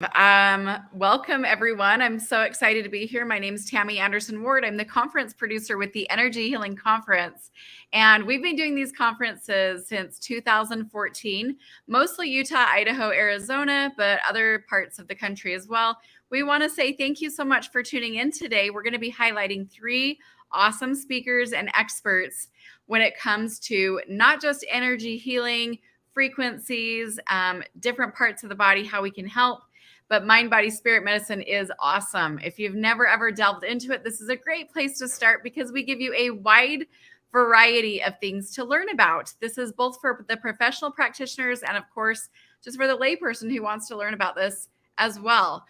Welcome everyone. I'm so excited to be here. My name is Tammy Anderson Ward. I'm the conference producer with the Energy Healing Conference. And we've been doing these conferences since 2014, mostly Utah, Idaho, Arizona, but other parts of the country as well. We want to say thank you so much for tuning in today. We're going to be highlighting 3 awesome speakers and experts when it comes to not just energy healing, frequencies, different parts of the body, how we can help. But mind, body, spirit medicine is awesome. If you've never ever delved into it, this is a great place to start because we give you a wide variety of things to learn about. This is both for the professional practitioners and, of course, just for the layperson who wants to learn about this as well.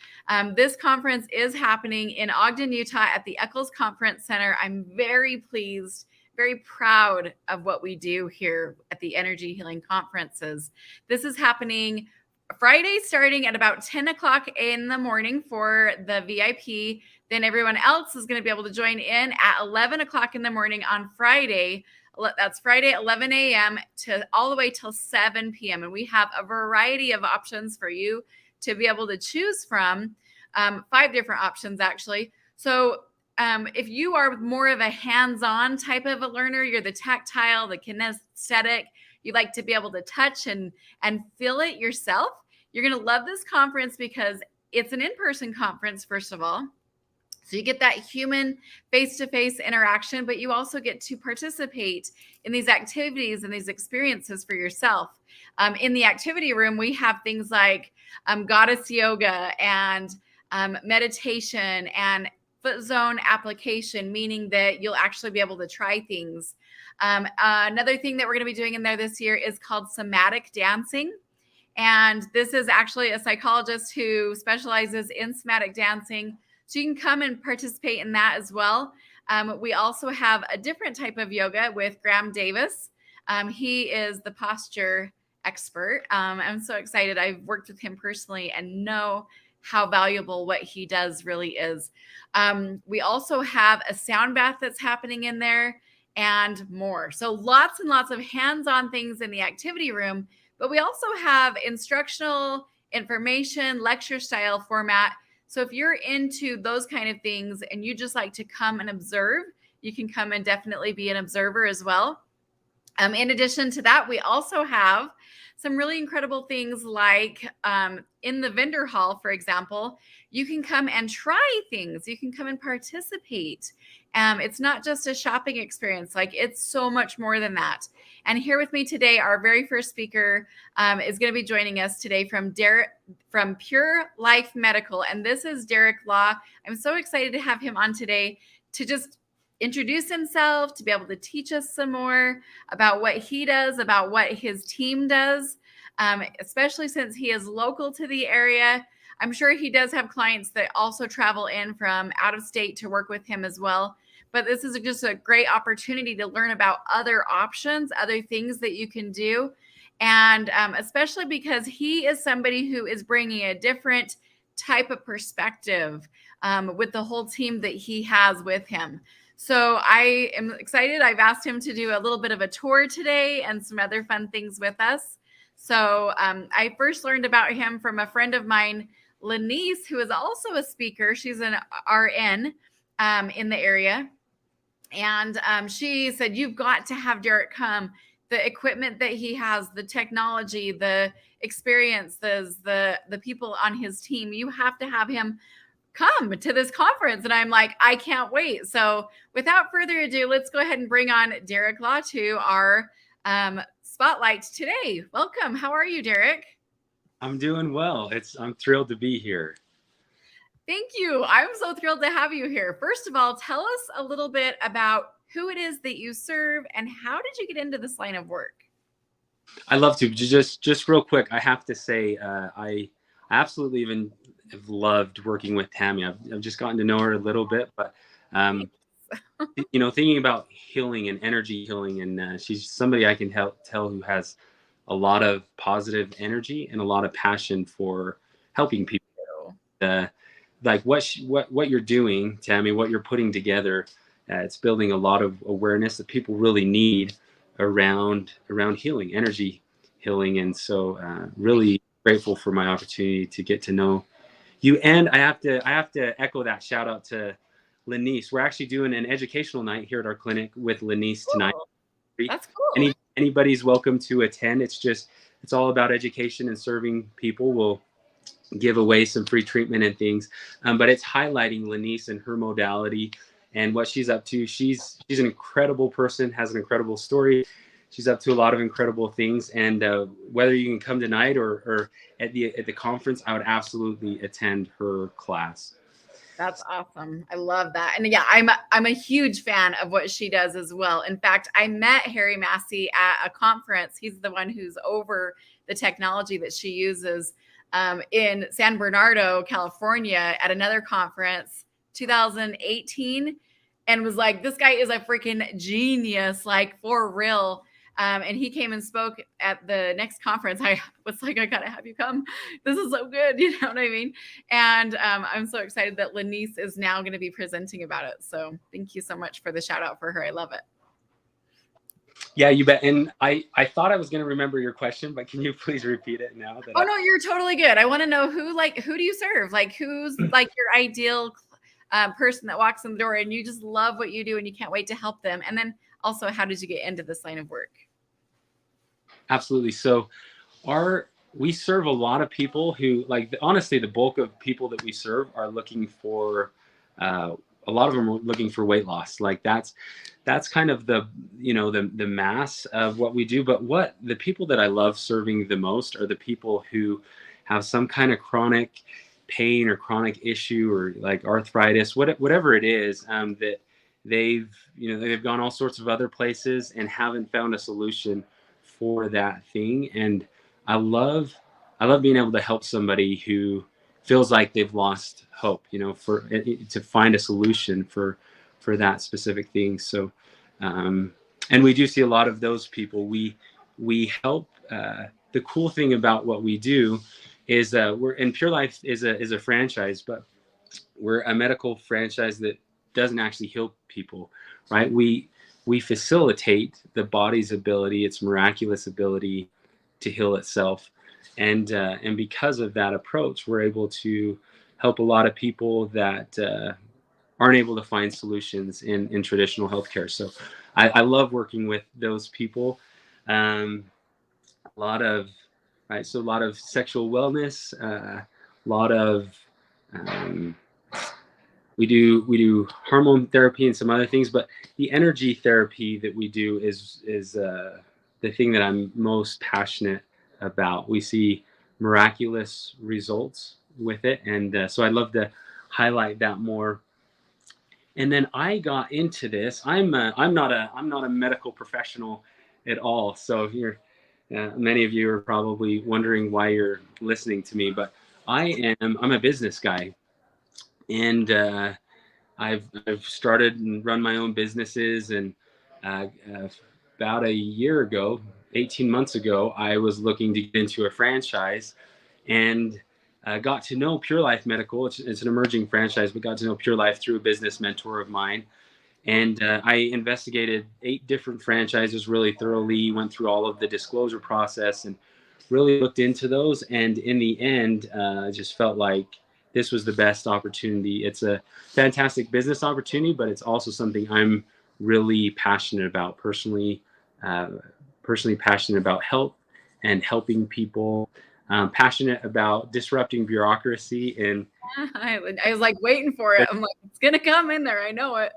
This conference is happening in Ogden, Utah at the Eccles Conference Center. I'm very pleased, very proud of what we do here at the Energy Healing Conferences. This is happening Friday starting at about 10 o'clock in the morning for the VIP. Then everyone else is going to be able to join in at 11 o'clock in the morning on Friday. That's Friday, 11 a.m. to all the way till 7 p.m. And we have a variety of options for you to be able to choose from, 5 different options actually. So if you are more of a hands-on type of a learner, you're the tactile, the kinesthetic, you like to be able to touch and feel it yourself, you're going to love this conference because it's an in-person conference, first of all. So you get that human face-to-face interaction, but you also get to participate in these activities and these experiences for yourself. In the activity room, we have things like goddess yoga and meditation and foot zone application, meaning that you'll actually be able to try things. Another thing that we're going to be doing in there this year is called somatic dancing. And this is actually a psychologist who specializes in somatic dancing. So you can come and participate in that as well. We also have a different type of yoga with Graham Davis. He is the posture expert. I'm so excited. I've worked with him personally and know how valuable what he does really is. We also have a sound bath that's happening in there and more. So lots and lots of hands-on things in the activity room, but we also have instructional information, lecture style format. So if you're into those kind of things and you just like to come and observe, you can come and definitely be an observer as well. In addition to that, we also have some really incredible things like in the vendor hall, for example, you can come and try things. You can come and participate. It's not just a shopping experience. Like, it's so much more than that. And here with me today, our very first speaker is going to be joining us today from Pure Life Medical. And this is Derek Law. I'm so excited to have him on today to just introduce himself, to be able to teach us some more about what he does, about what his team does, especially since he is local to the area. I'm sure he does have clients that also travel in from out of state to work with him as well. But this is just a great opportunity to learn about other options, other things that you can do. And especially because he is somebody who is bringing a different type of perspective with the whole team that he has with him. So I am excited. I've asked him to do a little bit of a tour today and some other fun things with us. So I first learned about him from a friend of mine, Lenice, who is also a speaker. She's an RN in the area. And she said, you've got to have Derek come. The equipment that he has, the technology, the experiences, the people on his team, you have to have him come to this conference. And I'm like, I can't wait. So without further ado, let's go ahead and bring on Derek Law to our spotlight today. Welcome. How are you, Derek? I'm doing well. I'm thrilled to be here. Thank you. I'm so thrilled to have you here. First of all, tell us a little bit about who it is that you serve and how did you get into this line of work? I love to. Just real quick, I have to say, I absolutely even have loved working with Tammy. I've just gotten to know her a little bit, but thinking about healing and energy healing, and she's somebody I can tell who has a lot of positive energy and a lot of passion for helping people. Like what you're doing, Tammy, what you're putting together, it's building a lot of awareness that people really need around energy healing. And so really grateful for my opportunity to get to know And I have to echo that shout out to Lenice. We're actually doing an educational night here at our clinic with Lenice tonight. Cool. That's cool. Anybody's welcome to attend. It's all about education and serving people. We'll give away some free treatment and things, but it's highlighting Lenice and her modality and what she's up to. She's an incredible person, has an incredible story. She's up to a lot of incredible things, and whether you can come tonight or at the conference, I would absolutely attend her class. That's awesome. I love that. And yeah, I'm a huge fan of what she does as well. In fact, I met Harry Massey at a conference. He's the one who's over the technology that she uses in San Bernardino, California, at another conference, 2018, and was like, this guy is a freaking genius, like for real. And he came and spoke at the next conference. I was like, I gotta have you come. This is so good. You know what I mean? And I'm so excited that Lenice is now going to be presenting about it. So thank you so much for the shout out for her. I love it. Yeah, you bet. And I thought I was going to remember your question, but can you please repeat it now? Oh, no, you're totally good. I want to know who do you serve? Like, who's like your ideal person that walks in the door and you just love what you do and you can't wait to help them? And then also, how did you get into this line of work? Absolutely. So we serve a lot of people who, like, honestly, the bulk of people that we serve are looking for, a lot of them are looking for weight loss. Like that's kind of the mass of what we do. But what the people that I love serving the most are the people who have some kind of chronic pain or chronic issue or like arthritis, whatever it is, that they've gone all sorts of other places and haven't found a solution for that thing. And I love being able to help somebody who feels like they've lost hope, to find a solution for that specific thing. So, and we do see a lot of those people. We help. The cool thing about what we do is Pure Life is a franchise, but we're a medical franchise that doesn't actually heal people, right? We facilitate the body's ability, its miraculous ability to heal itself. And because of that approach, we're able to help a lot of people that aren't able to find solutions in traditional healthcare. So I love working with those people. A lot of sexual wellness, a lot of we do hormone therapy and some other things, but the energy therapy that we do is the thing that I'm most passionate about. We see miraculous results with it, and so I'd love to highlight that more. And then I got into this. I'm not a medical professional at all. So many of you are probably wondering why you're listening to me, but I'm a business guy. And I've started and run my own businesses. And about a year ago, 18 months ago, I was looking to get into a franchise, and got to know Pure Life Medical. It's an emerging franchise, but got to know Pure Life through a business mentor of mine. And I investigated 8 different franchises really thoroughly, went through all of the disclosure process, and really looked into those. And in the end, I just felt like this was the best opportunity. It's a fantastic business opportunity, but it's also something I'm really passionate about personally passionate about health and helping people, passionate about disrupting bureaucracy. And I was like waiting for it. I'm like, it's going to come in there. I know it.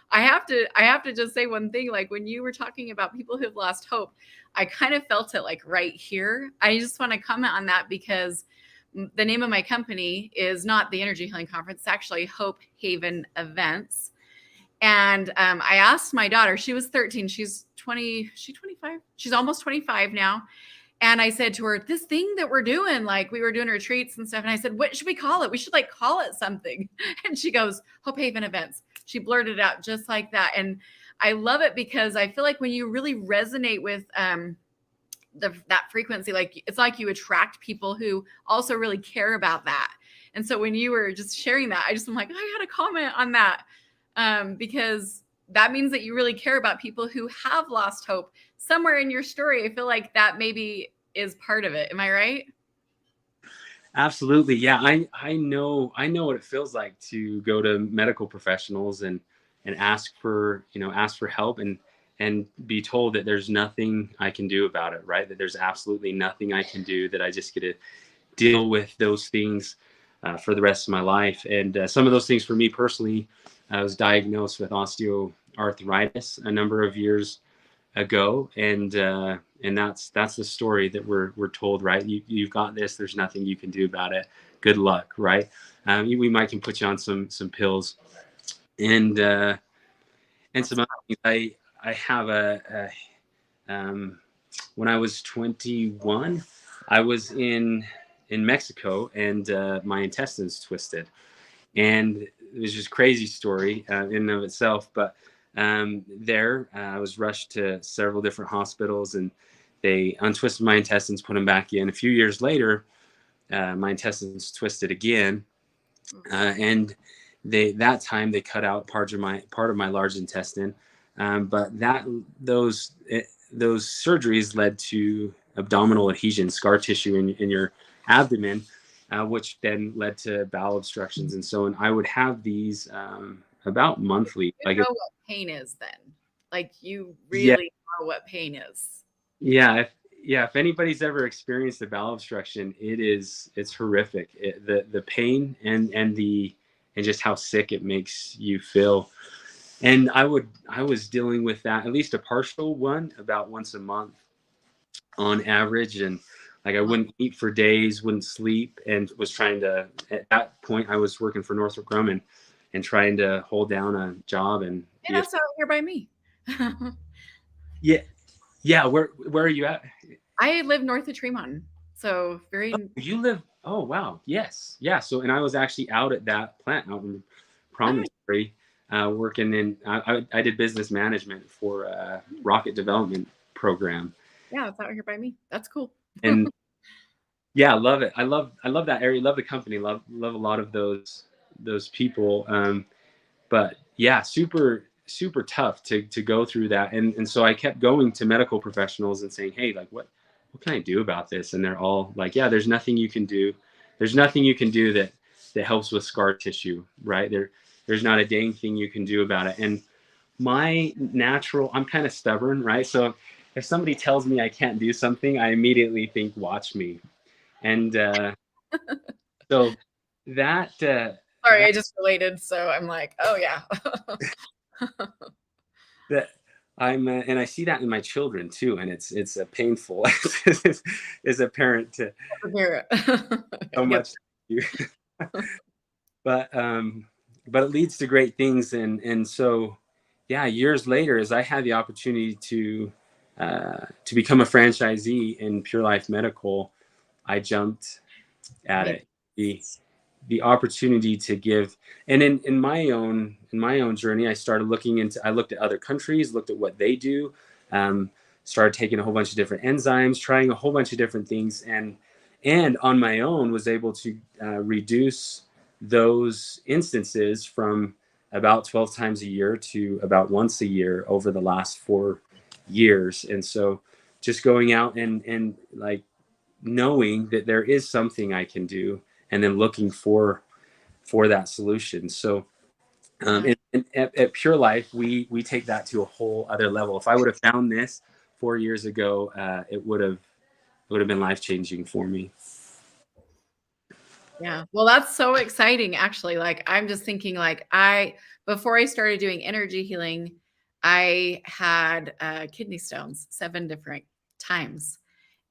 I have to just say one thing. Like when you were talking about people who've lost hope, I kind of felt it like right here. I just want to comment on that because the name of my company is not the Energy Healing Conference. It's actually Hope Haven Events. And I asked my daughter, she was 13. She's 25. She's almost 25 now. And I said to her, this thing that we're doing, like we were doing retreats and stuff. And I said, what should we call it? We should like call it something. And she goes, Hope Haven Events. She blurted out just like that. And I love it because I feel like when you really resonate with that frequency, like it's like you attract people who also really care about that. And so when you were just sharing that, I'm like, I got to comment on that because that means that you really care about people who have lost hope. Somewhere in your story, I feel like that maybe is part of it. Am I right? Absolutely. Yeah. I know what it feels like to go to medical professionals and ask for, ask for help and be told that there's nothing I can do about it, right? That there's absolutely nothing I can do, that I just get to deal with those things for the rest of my life. And some of those things for me personally, I was diagnosed with osteoarthritis a number of years ago, and that's the story that we're told, right? You've got this. There's nothing you can do about it. Good luck, right? We might can put you on some pills, and some other things. I have when I was 21, I was in Mexico, and my intestines twisted, and it was just crazy story in and of itself. But there, I was rushed to several different hospitals, and they untwisted my intestines, put them back in. A few years later, my intestines twisted again, and that time they cut out part of my large intestine. But those surgeries led to abdominal adhesion, scar tissue in your abdomen, which then led to bowel obstructions and so on. I would have these about monthly. You know what pain is then. Like you Yeah, really know what pain is. yeah, if anybody's ever experienced a bowel obstruction, it's horrific. The pain and just how sick it makes you feel. And I was dealing with that, at least a partial one, about once a month on average. And like I wouldn't eat for days, wouldn't sleep, and was trying to, at that point I was working for Northrop Grumman and trying to hold down a job and And that's out here by me. yeah, yeah. Where are you at? I live north of Tremont, so very. You live, oh wow, yes, yeah. So, and I was actually out at that plant out in Promontory, working in. I did business management for a rocket development program. Yeah, it's out here by me. That's cool. And yeah, I love it. I love that area. Love the company. Love a lot of those people. But yeah, super tough to go through that. And so I kept going to medical professionals and saying, hey, like what can I do about this? And they're all like, yeah, there's nothing you can do. There's nothing you can do that helps with scar tissue, right? There's not a dang thing you can do about it. And I'm kind of stubborn, right? So if somebody tells me I can't do something, I immediately think, watch me. And so that Sorry, I just related, so I'm like, oh yeah. that and I see that in my children too, and it's a painful as a parent to so much. But but it leads to great things, and so yeah, years later, as I had the opportunity to become a franchisee in Pure Life Medical, I jumped at it. The opportunity to give, and in my own journey, I looked at other countries, looked at what they do, started taking a whole bunch of different enzymes, trying a whole bunch of different things, and on my own was able to reduce those instances from about 12 times a year to about once a year over the last 4 years. And so just going out and like knowing that there is something I can do, and then looking for that solution. So and at Pure Life, we take that to a whole other level. If I would have found this 4 years ago, it would have been life-changing for me. Yeah. Well, that's so exciting actually. Like I'm just thinking like before I started doing energy healing, I had kidney stones 7 different times.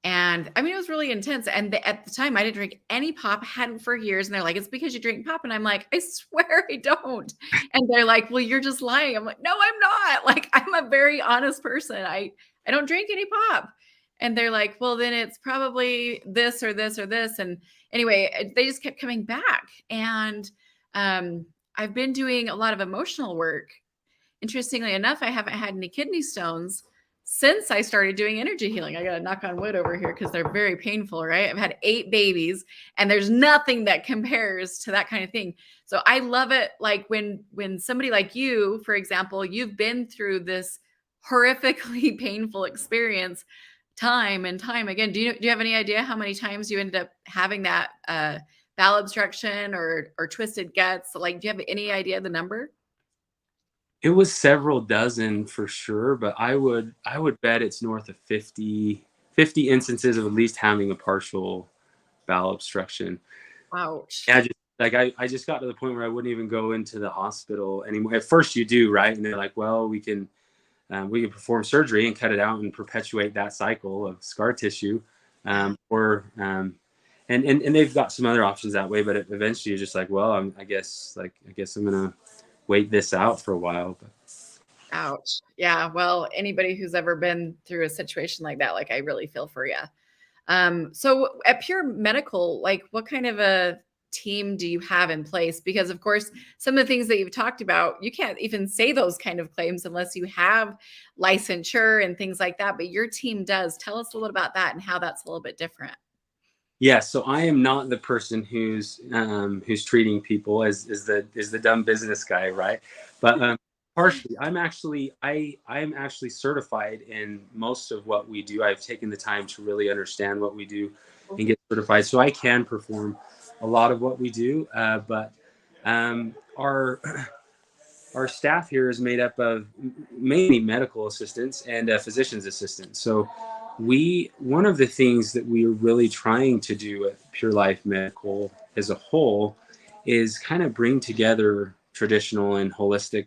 And I mean, it was really intense. And at the time, I didn't drink any pop, hadn't for years. And they're like, it's because you drink pop. And I'm like, I swear I don't. And they're like, well, you're just lying. I'm like, no, I'm not. Like, I'm a very honest person. I don't drink any pop. And they're like, well, then it's probably this or this or this. And anyway, they just kept coming back. And I've been doing a lot of emotional work. Interestingly enough, I haven't had any kidney stones since I started doing energy healing. I got to knock on wood over here because they're very painful, right? I've had 8 babies and there's nothing that compares to that kind of thing. So I love it. Like when somebody like you, for example, you've been through this horrifically painful experience, time and time again. Do you have any idea how many times you ended up having that bowel obstruction or twisted guts? Like, do you have any idea the number? It was several dozen for sure, but I would bet it's north of 50 instances of at least having a partial bowel obstruction. Ouch. Yeah, just like I just got to the point where I wouldn't even go into the hospital anymore. At first you do, right? And they're like, well, we can perform surgery and cut it out and perpetuate that cycle of scar tissue, or and they've got some other options that way. But eventually you're just like, well, I guess I'm gonna wait this out for a while. But Ouch. Yeah. Well, anybody who's ever been through a situation like that, like I really feel for you. So at Pure Medical, like what kind of a team do you have in place? Because of course, some of the things that you've talked about, you can't even say those kind of claims unless you have licensure and things like that. But your team does. Tell us a little about that and how that's a little bit different. yeah, so I am not the person who's treating people as the dumb business guy, right? But partially, I'm actually certified in most of what we do. I've taken the time to really understand what we do and get certified, so I can perform a lot of what we do. But our our staff here is made up of mainly medical assistants and physician's assistants. So one of the things that we are really trying to do at Pure Life Medical as a whole is kind of bring together traditional and holistic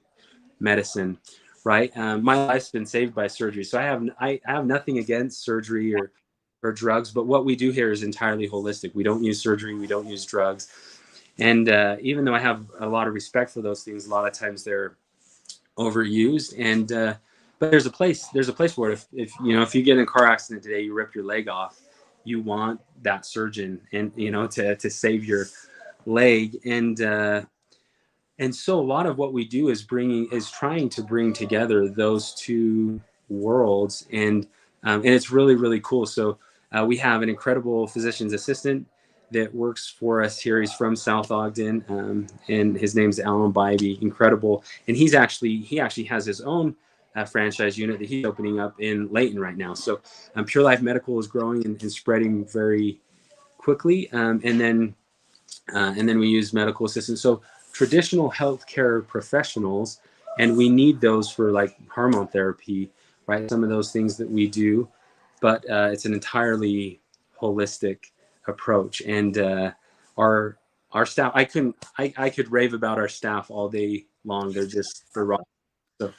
medicine, right? My life's been saved by surgery, so I have nothing against surgery or drugs, but what we do here is entirely holistic. We don't use surgery, we don't use drugs, and even though I have a lot of respect for those things, a lot of times they're overused. And but there's a place for it. If you get in a car accident today, you rip your leg off, you want that surgeon and to save your leg. And so a lot of what we do is trying to bring together those two worlds, and it's really really cool. So we have an incredible physician's assistant that works for us here. He's from South Ogden, and his name's Alan Bybee. Incredible, and he actually has his own franchise unit that he's opening up in Layton right now. So Pure Life Medical is growing and spreading very quickly, and then we use medical assistants. So traditional healthcare professionals, and we need those for like hormone therapy, right? Some of those things that we do, but it's an entirely holistic approach. And our staff, I could rave about our staff all day long. They're rock. So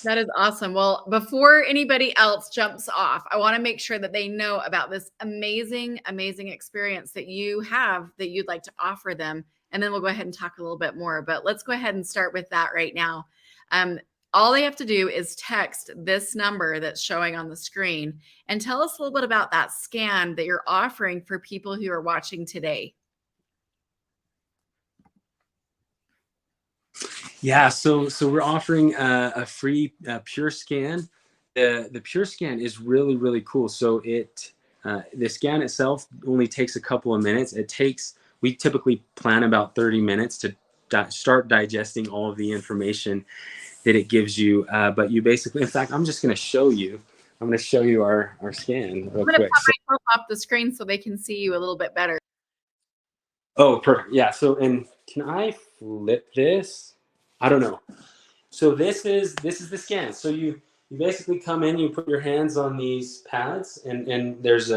That is awesome. Well, before anybody else jumps off, I want to make sure that they know about this amazing, amazing experience that you have that you'd like to offer them. And then we'll go ahead and talk a little bit more. But let's go ahead and start with that right now. All they have to do is text this number that's showing on the screen and tell us a little bit about that scan that you're offering for people who are watching today. yeah, so we're offering a free Pure Scan. The Pure Scan is really really cool. So the scan itself only takes a couple of minutes. We typically plan about 30 minutes to start digesting all of the information that it gives you. But you basically, in fact, I'm just going to show you. I'm going to show you our scan real I'm going to quick. pop myself off the screen so they can see you a little bit better. Oh, perfect. Yeah. So, and can I flip this? I don't know. So this is the scan. So you basically come in, you put your hands on these pads, and there's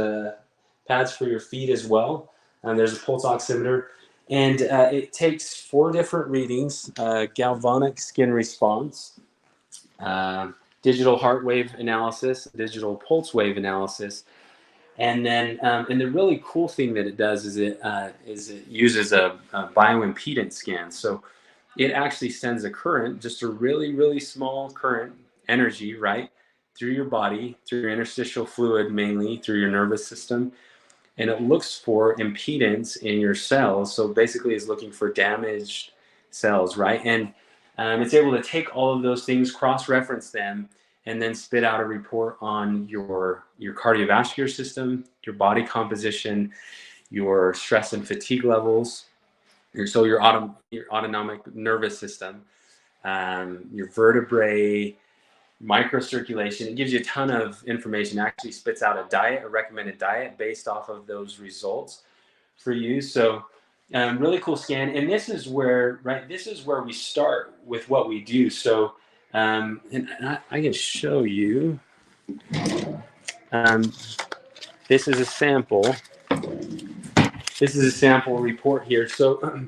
pads for your feet as well. And there's a pulse oximeter, and it takes 4 different readings: galvanic skin response, digital heart wave analysis, digital pulse wave analysis, and then and the really cool thing that it does is it uses a bioimpedance scan. So it actually sends a current, just a really really small current energy, right, through your body, through your interstitial fluid, mainly through your nervous system, and it looks for impedance in your cells. So basically it's looking for damaged cells, right? And it's able to take all of those things, cross-reference them, and then spit out a report on your cardiovascular system, your body composition, your stress and fatigue levels, your autonomic nervous system, your vertebrae, microcirculation. It gives you a ton of information. It actually spits out a recommended diet based off of those results for you. So really cool scan. And this is where, this is where we start with what we do. So, and I can show you, this is a sample. This is a sample report here. So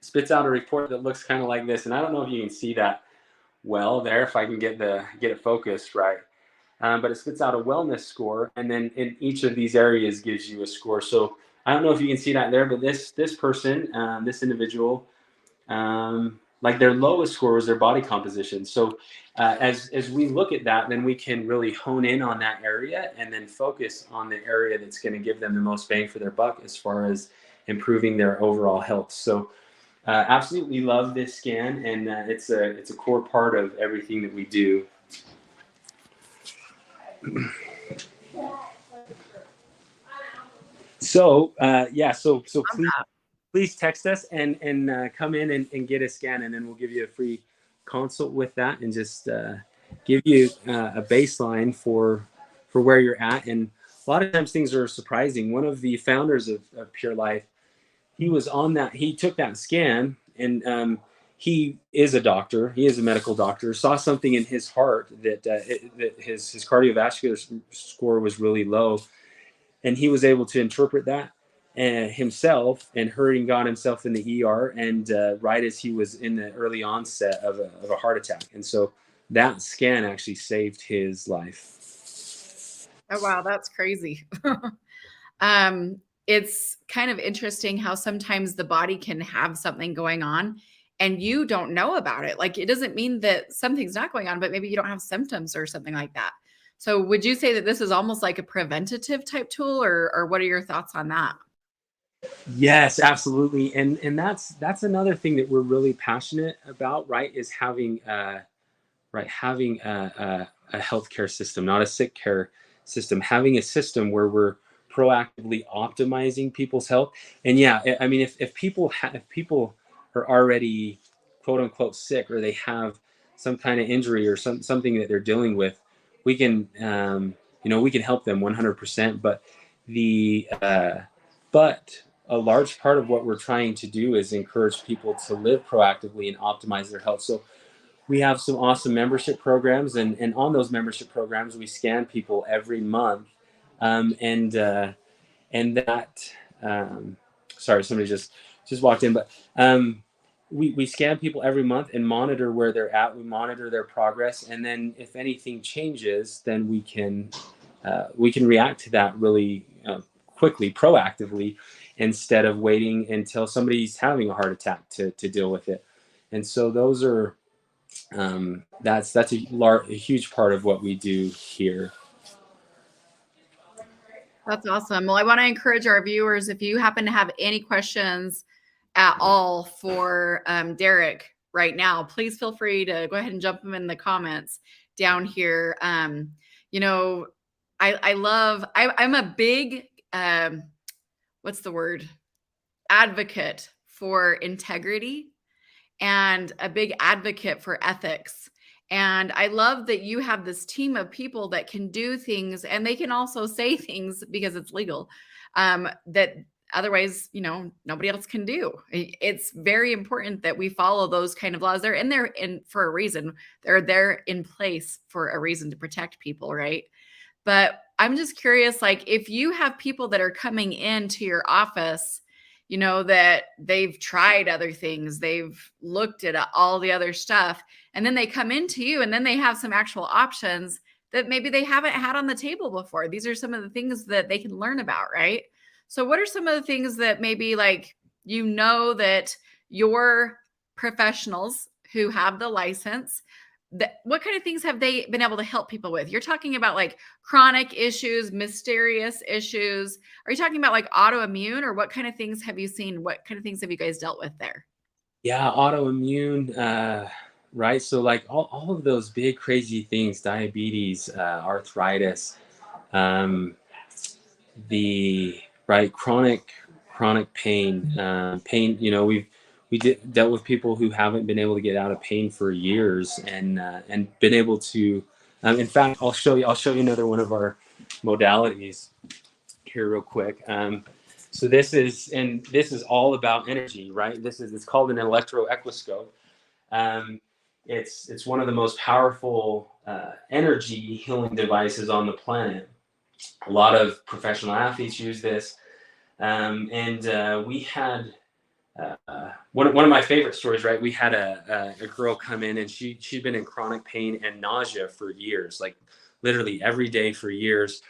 spits out a report that looks kind of like this. And I don't know if you can see that well there, if I can get it focused right. But it spits out a wellness score, and then in each of these areas gives you a score. So I don't know if you can see that there, but this person, this individual, like their lowest score was their body composition. So as we look at that, then we can really hone in on that area and then focus on the area that's going to give them the most bang for their buck as far as improving their overall health. So absolutely love this scan, and it's a core part of everything that we do. So so please text us and come in and get a scan, and then we'll give you a free consult with that, and just give you a baseline for where you're at. And a lot of times things are surprising. One of the founders of Pure Life, he took that scan, and he is a doctor. He is a medical doctor. Saw something in his heart that his cardiovascular score was really low, and he was able to interpret that himself, and hurried and got himself in the ER, and right as he was in the early onset of a heart attack. And so that scan actually saved his life. Oh, wow. That's crazy. It's kind of interesting how sometimes the body can have something going on and you don't know about it. Like, it doesn't mean that something's not going on, but maybe you don't have symptoms or something like that. So would you say that this is almost like a preventative type tool, or what are your thoughts on that? Yes, absolutely. And that's another thing that we're really passionate about, right? Is having having a healthcare system, not a sick care system, having a system where we're proactively optimizing people's health. And yeah, I mean, if people are already quote unquote sick, or they have some kind of injury or something that they're dealing with, we can we can help them 100%. But a large part of what we're trying to do is encourage people to live proactively and optimize their health. So we have some awesome membership programs, and on those membership programs, we scan people every month. And that, sorry, somebody just walked in, but we scan people every month and monitor where they're at. We monitor their progress, and then if anything changes, then we can react to that really quickly, proactively, instead of waiting until somebody's having a heart attack to deal with it. And so those are that's a huge part of what we do here. That's awesome. Well, I want to encourage our viewers, if you happen to have any questions at all for Derek right now, please feel free to go ahead and jump them in the comments down here. I'm a big, what's the word? Advocate for integrity, and a big advocate for ethics. And I love that you have this team of people that can do things, and they can also say things because it's legal, that otherwise, nobody else can do. It's very important that we follow those kind of laws. They're in there for a reason. They're there in place for a reason, to protect people, right? But I'm just curious, like, if you have people that are coming into your office, that they've tried other things, they've looked at all the other stuff, and then they come into you, and then they have some actual options that maybe they haven't had on the table before. These are some of the things that they can learn about, right? So what are some of the things that maybe, like, that your professionals who have the license, what kind of things have they been able to help people with? You're talking about like chronic issues, mysterious issues. Are you talking about like autoimmune, or what kind of things have you seen? What kind of things have you guys dealt with there? Yeah, autoimmune, right? So like all of those big crazy things, diabetes, arthritis, chronic pain. Dealt with people who haven't been able to get out of pain for years, and been able to In fact, I'll show you another one of our modalities here real quick. So this is all about energy, right? It's called an electroequiscope. It's one of the most powerful energy healing devices on the planet. A lot of professional athletes use this, and we had one of my favorite stories. Right, we had a girl come in, and she'd been in chronic pain and nausea for years, like literally every day for years.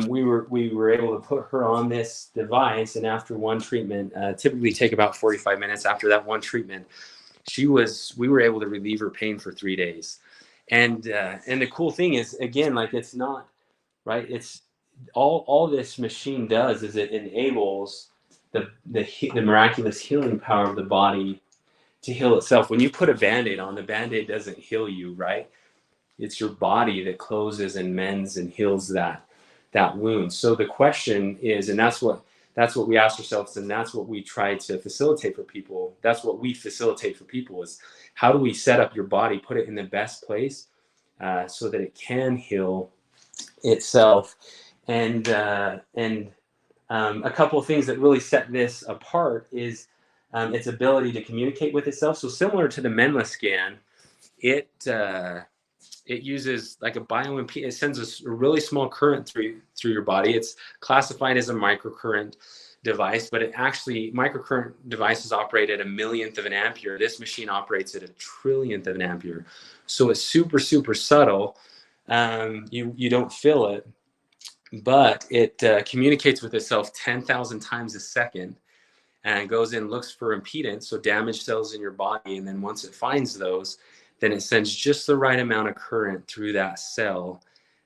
We were able to put her on this device, and after one treatment, typically take about 45 minutes. After that one treatment, we were able to relieve her pain for 3 days. And the cool thing is, again, like, it's not right. It's all this machine does is it enables the miraculous healing power of the body to heal itself. When you put a Band-Aid on, the Band-Aid doesn't heal you, right? It's your body that closes and mends and heals that wound. So the question is, and that's what we ask ourselves, and that's what we try to facilitate for people. That's what we facilitate for people, is how do we set up your body, put it in the best place so that it can heal itself. And a couple of things that really set this apart is its ability to communicate with itself. So similar to the Menla scan, it uses like a bioimpedance. It sends a really small current through your body. It's classified as a microcurrent device, but microcurrent devices operate at 1/1000th of an ampere. This machine operates at 1/1000000000th of an ampere. So it's super, super subtle. You don't feel it, but it communicates with itself 10,000 times a second, and goes in, looks for impedance, so damaged cells in your body, and then once it finds those, then it sends just the right amount of current through that cell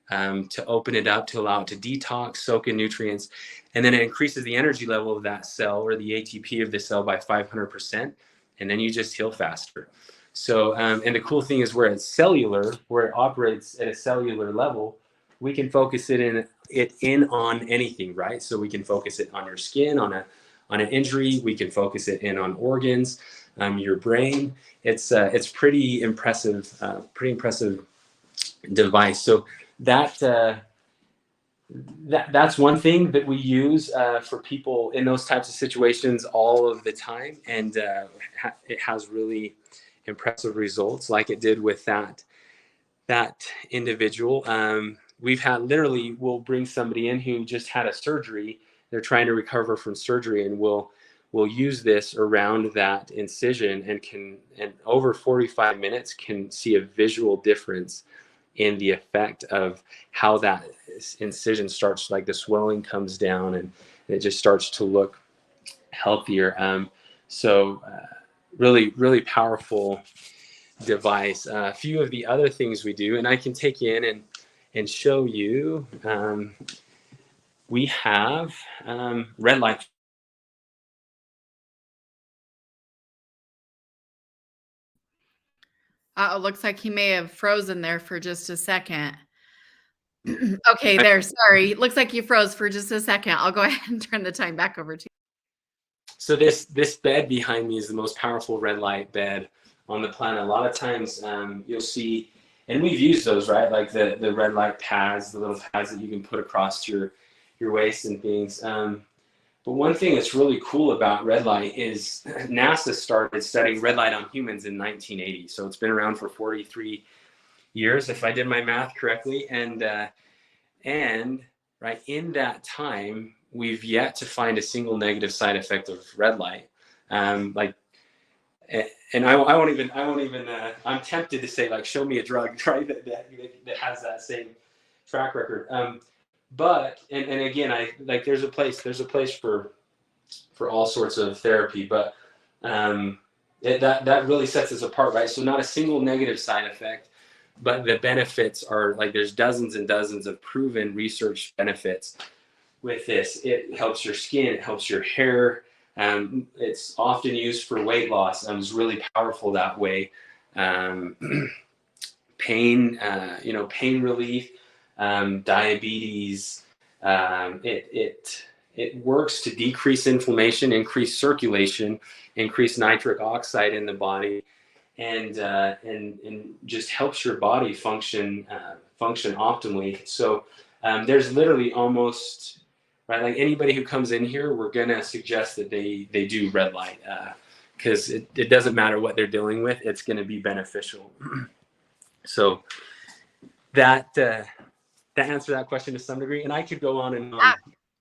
to open it up, to allow it to detox, soak in nutrients, and then it increases the energy level of that cell, or the ATP of the cell, by 500%, and then you just heal faster. So, and the cool thing is, where it's cellular, where it operates at a cellular level, we can focus it in on anything, right? So we can focus it on your skin, on an injury. We can focus it in on organs, your brain. It's pretty impressive device. So that's one thing that we use for people in those types of situations all of the time, and it has really impressive results, like it did with that individual. We'll bring somebody in who just had a surgery. They're trying to recover from surgery, and we'll use this around that incision, and over 45 minutes can see a visual difference in the effect of how that incision starts, like the swelling comes down, and it just starts to look healthier. Really, really powerful device. A few of the other things we do, and I can take you in and show you. We have red light. It looks like he may have frozen there for just a second. Okay, there. Sorry. Looks like you froze for just a second. I'll go ahead and turn the time back over to you. So this bed behind me is the most powerful red light bed on the planet. A lot of times you'll see, and we've used those, right? Like the red light pads, the little pads that you can put across your waist and things. But one thing that's really cool about red light is NASA started studying red light on humans in 1980. So it's been around for 43 years, if I did my math correctly. And right in that time, we've yet to find a single negative side effect of red light. And I won't even. I'm tempted to say, like, show me a drug, right, that has that same track record. But again, there's a place for all sorts of therapy, but that really sets us apart, right? So not a single negative side effect, but the benefits are, like, there's dozens and dozens of proven research benefits with this. It helps your skin, it helps your hair. It's often used for weight loss. It's really powerful that way. Pain relief, diabetes. It works to decrease inflammation, increase circulation, increase nitric oxide in the body, and just helps your body function function optimally. So there's literally almost, right, like anybody who comes in here, we're going to suggest that they do red light, because it doesn't matter what they're dealing with, it's going to be beneficial. So that answered that question to some degree, and I could go on and on.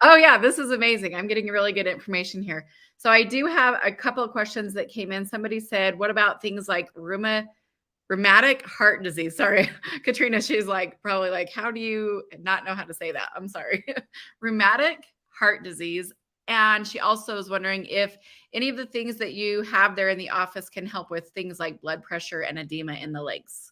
Oh yeah, this is amazing. I'm getting really good information here. So I do have a couple of questions that came in. Somebody said, what about things like rheumatic heart disease? Sorry, Katrina, she's like, probably like, how do you not know how to say that? I'm sorry. Rheumatic heart disease. And she also is wondering if any of the things that you have there in the office can help with things like blood pressure and edema in the legs.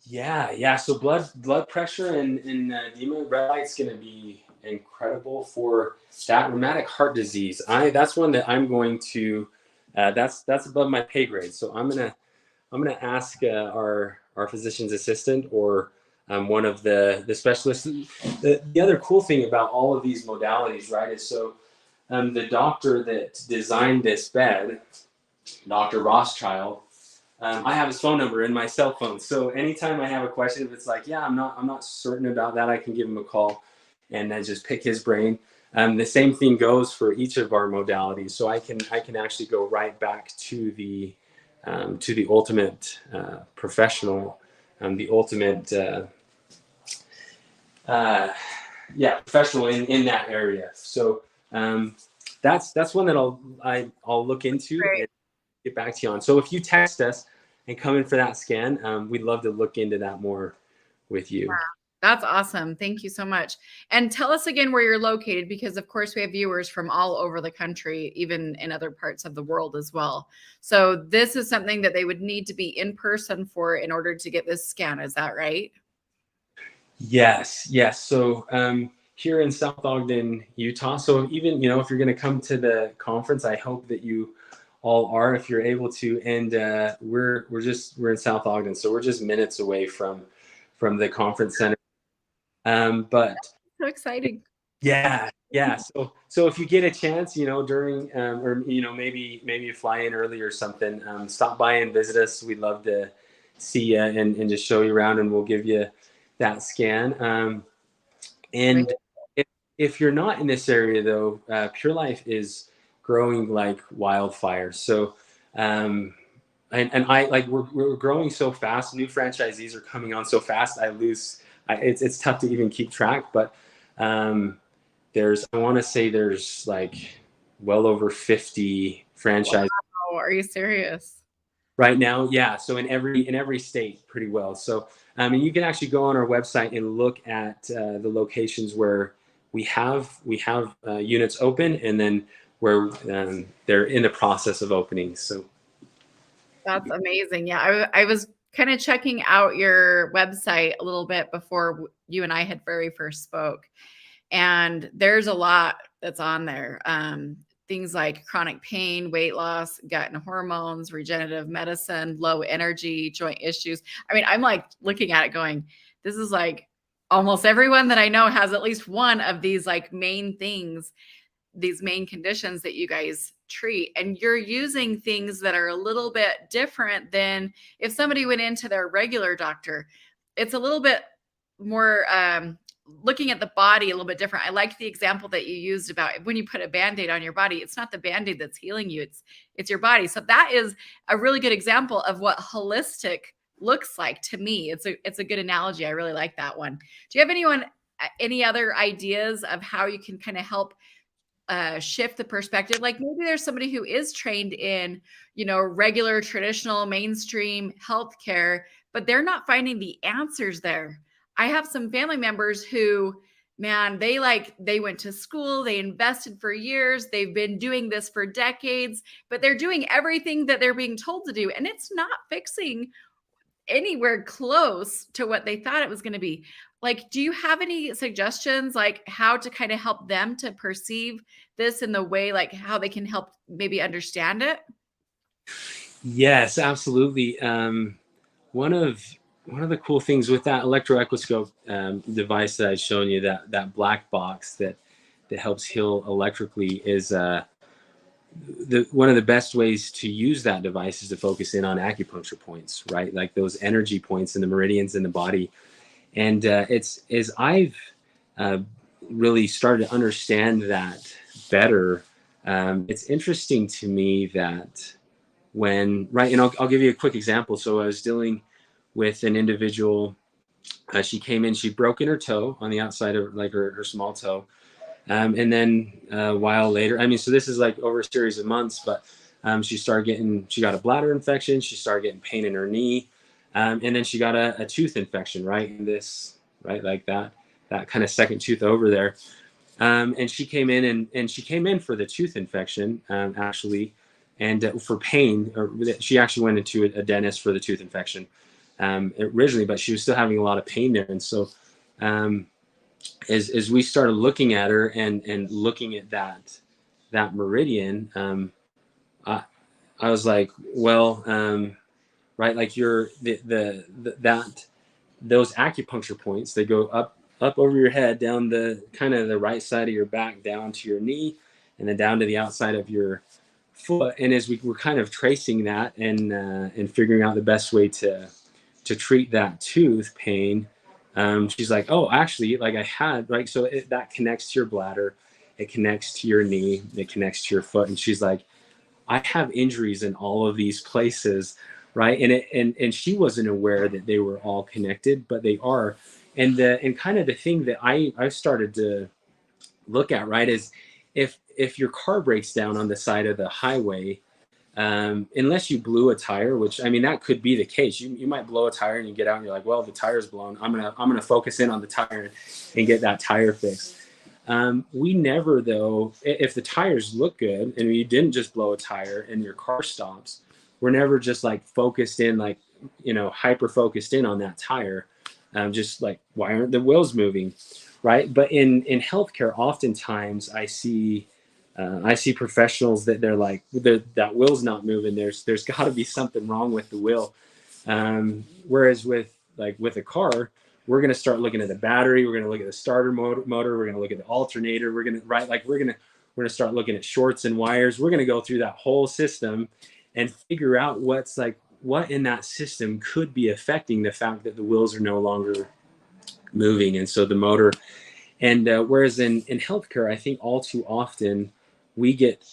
Yeah. So blood pressure and edema, red light's going to be incredible for that rheumatic heart disease. That's one that I'm going to. That's above my pay grade. So I'm gonna ask our physician's assistant or one of the specialists. The other cool thing about all of these modalities, right, is so the doctor that designed this bed, Dr. Rothschild. I have his phone number in my cell phone. So anytime I have a question, if it's like, yeah, I'm not certain about that, I can give him a call and then just pick his brain. The same thing goes for each of our modalities. So I can actually go right back to the ultimate professional, the ultimate professional in that area. So that's one that I'll look into. Right. And get back to you on. So if you text us and come in for that scan, we'd love to look into that more with you. Wow. That's awesome. Thank you so much. And tell us again where you're located, because of course we have viewers from all over the country, even in other parts of the world as well. So this is something that they would need to be in person for in order to get this scan. Is that right? Yes. So here in South Ogden, Utah. So even, if you're going to come to the conference, I hope that you all are, if you're able to. And we're in South Ogden, so we're just minutes away from the conference center. But so exciting. Yeah. So if you get a chance, during or maybe you fly in early or something, stop by and visit us. We'd love to see you and just show you around, and we'll give you that scan. And if you're not in this area though, Pure Life is growing like wildfire. So and I like we're growing so fast. New franchisees are coming on so fast. It's tough to even keep track, but I want to say there's like well over 50 franchises. Wow, are you serious? Right now, yeah. So in every state, pretty well. So and you can actually go on our website and look at the locations where we have units open, and then where they're in the process of opening. So that's amazing. Yeah, I was kind of checking out your website a little bit before you and I had very first spoke. And there's a lot that's on there. Things like chronic pain, weight loss, gut and hormones, regenerative medicine, low energy, joint issues. I mean, I'm like looking at it going, this is like almost everyone that I know has at least one of these like main things, these main conditions that you guys treat. And you're using things that are a little bit different than if somebody went into their regular doctor. It's a little bit more looking at the body a little bit different. I liked the example that you used about when you put a Band-Aid on your body, it's not the Band-Aid that's healing you, it's your body. So that is a really good example of what holistic looks like to me. It's a good analogy. I really like that one. Do you have any other ideas of how you can kind of help shift the perspective? Like maybe there's somebody who is trained in, regular, traditional, mainstream healthcare, but they're not finding the answers there. I have some family members who, man, they went to school, they invested for years, they've been doing this for decades, but they're doing everything that they're being told to do, and it's not fixing anywhere close to what they thought it was going to be. Like, do you have any suggestions, like how to kind of help them to perceive this in the way, like how they can help maybe understand it? Yes, absolutely. One of the cool things with that electroequiscope device that I've shown you, that black box that helps heal electrically, is one of the best ways to use that device is to focus in on acupuncture points, right? Like those energy points in the meridians in the body. And it's as I've uh, really started to understand that better. It's interesting to me that when, right, and I'll give you a quick example. So I was dealing with an individual. She came in, she'd broken her toe on the outside of like her small toe. And then a while later, I mean, so this is like over a series of months, but she got a bladder infection. She started getting pain in her knee. And then she got a tooth infection, right? In this, right? Like that kind of second tooth over there. And she came in and she came in for the tooth infection, actually, and for pain. Or she actually went into a dentist for the tooth infection originally, but she was still having a lot of pain there. And so, as we started looking at her and looking at that meridian, I was like, well, right, like that those acupuncture points, they go up over your head, down the kind of the right side of your back, down to your knee, and then down to the outside of your foot. And as we were kind of tracing that and figuring out the best way to treat that tooth pain, she's like, oh, actually, like I had, like, so that connects to your bladder, it connects to your knee, it connects to your foot. And she's like, I have injuries in all of these places, right? And she wasn't aware that they were all connected, but they are. And kind of the thing that I've started to look at, right, is if your car breaks down on the side of the highway, unless you blew a tire, which, I mean, that could be the case. You might blow a tire and you get out and you're like, well, the tire's blown. I'm gonna focus in on the tire and get that tire fixed. We never, though, if the tires look good and you didn't just blow a tire and your car stops, we're never just like focused in, like, hyper focused in on that tire. Just like, why aren't the wheels moving, right? But in healthcare, oftentimes I see professionals that they're like, that wheel's not moving. There's got to be something wrong with the wheel. Whereas with a car, we're going to start looking at the battery. We're going to look at the starter motor. We're going to look at the alternator. We're going to start looking at shorts and wires. We're going to go through that whole system and figure out what in that system could be affecting the fact that the wheels are no longer moving. And so the motor, and whereas in healthcare, I think all too often we get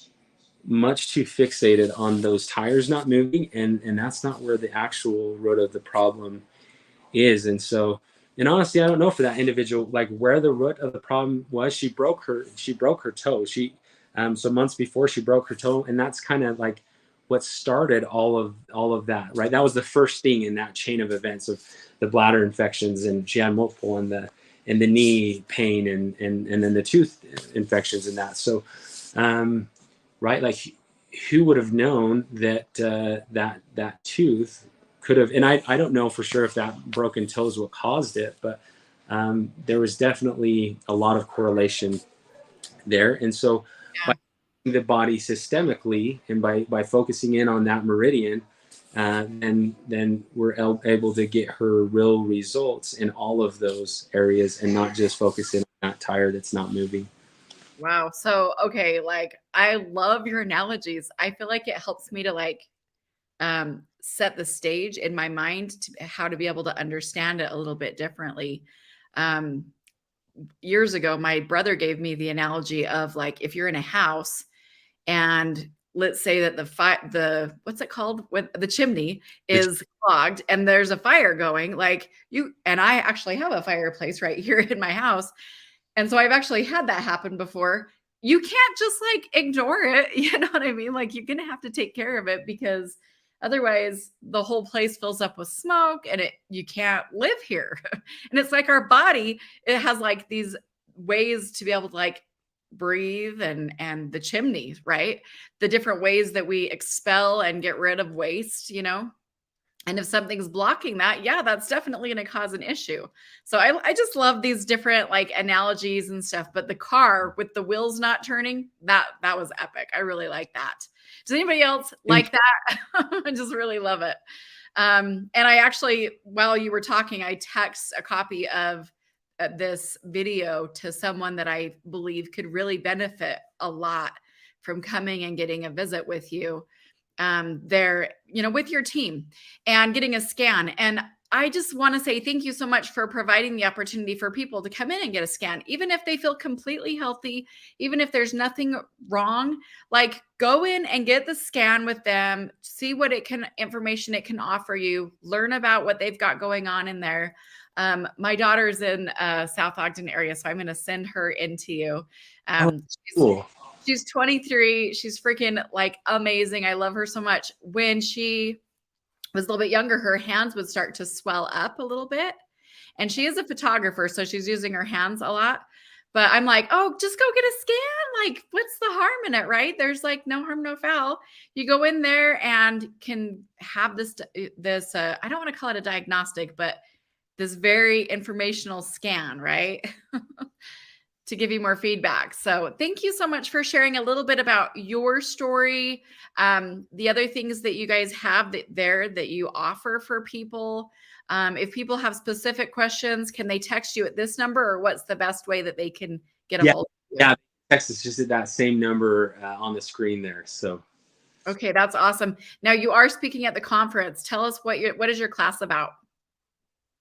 much too fixated on those tires not moving, and that's not where the actual root of the problem is. And so, and honestly, I don't know for that individual, like where the root of the problem was. She broke her toe. So months before, she broke her toe, and that's kind of like what started all of that, right? That was the first thing in that chain of events of the bladder infections, and she had multiple in the knee pain and then the tooth infections and that. So, right, like who would have known that that tooth could have, and I don't know for sure if that broken toe is what caused it, but there was definitely a lot of correlation there. And so by the body systemically and by focusing in on that meridian, then we're able to get her real results in all of those areas and not just focus in on that tire that's not moving. Wow. So, okay, like I love your analogies. I feel like it helps me to like set the stage in my mind to how to be able to understand it a little bit differently. Um, Years ago, my brother gave me the analogy of like if you're in a house and let's say that the what's it called, when the chimney is clogged and there's a fire going, like you and I actually have a fireplace right here in my house, and so I've actually had that happen before. You can't just like ignore it, you know what I mean? Like you're gonna have to take care of it because otherwise the whole place fills up with smoke and you can't live here. And it's like our body, it has like these ways to be able to like breathe and the chimney, right? The different ways that we expel and get rid of waste, you know? And if something's blocking that, yeah, that's definitely going to cause an issue. So I just love these different like analogies and stuff. But the car with the wheels not turning, that was epic. I really like that. Does anybody else like that? I just really love it. And I actually, while you were talking, I text a copy of this video to someone that I believe could really benefit a lot from coming and getting a visit with you there, with your team and getting a scan. And I just want to say thank you so much for providing the opportunity for people to come in and get a scan, even if they feel completely healthy, even if there's nothing wrong. Like, go in and get the scan with them, see what information it can offer you, learn about what they've got going on in there. My daughter's in South Ogden area, so I'm going to send her into you. Oh, cool. She's 23. She's freaking like amazing. I love her so much. When she was a little bit younger, her hands would start to swell up a little bit. And she is a photographer, so she's using her hands a lot. But I'm like, oh, just go get a scan. Like, what's the harm in it, right? There's like no harm, no foul. You go in there and can have this I don't want to call it a diagnostic, but this very informational scan, right? To give you more feedback. So thank you so much for sharing a little bit about your story. The other things that you guys have that you offer for people. If people have specific questions, can they text you at this number, or what's the best way that they can get a hold of you? Yeah, text is just at that same number on the screen there. So. Okay, that's awesome. Now you are speaking at the conference. Tell us what is your class about?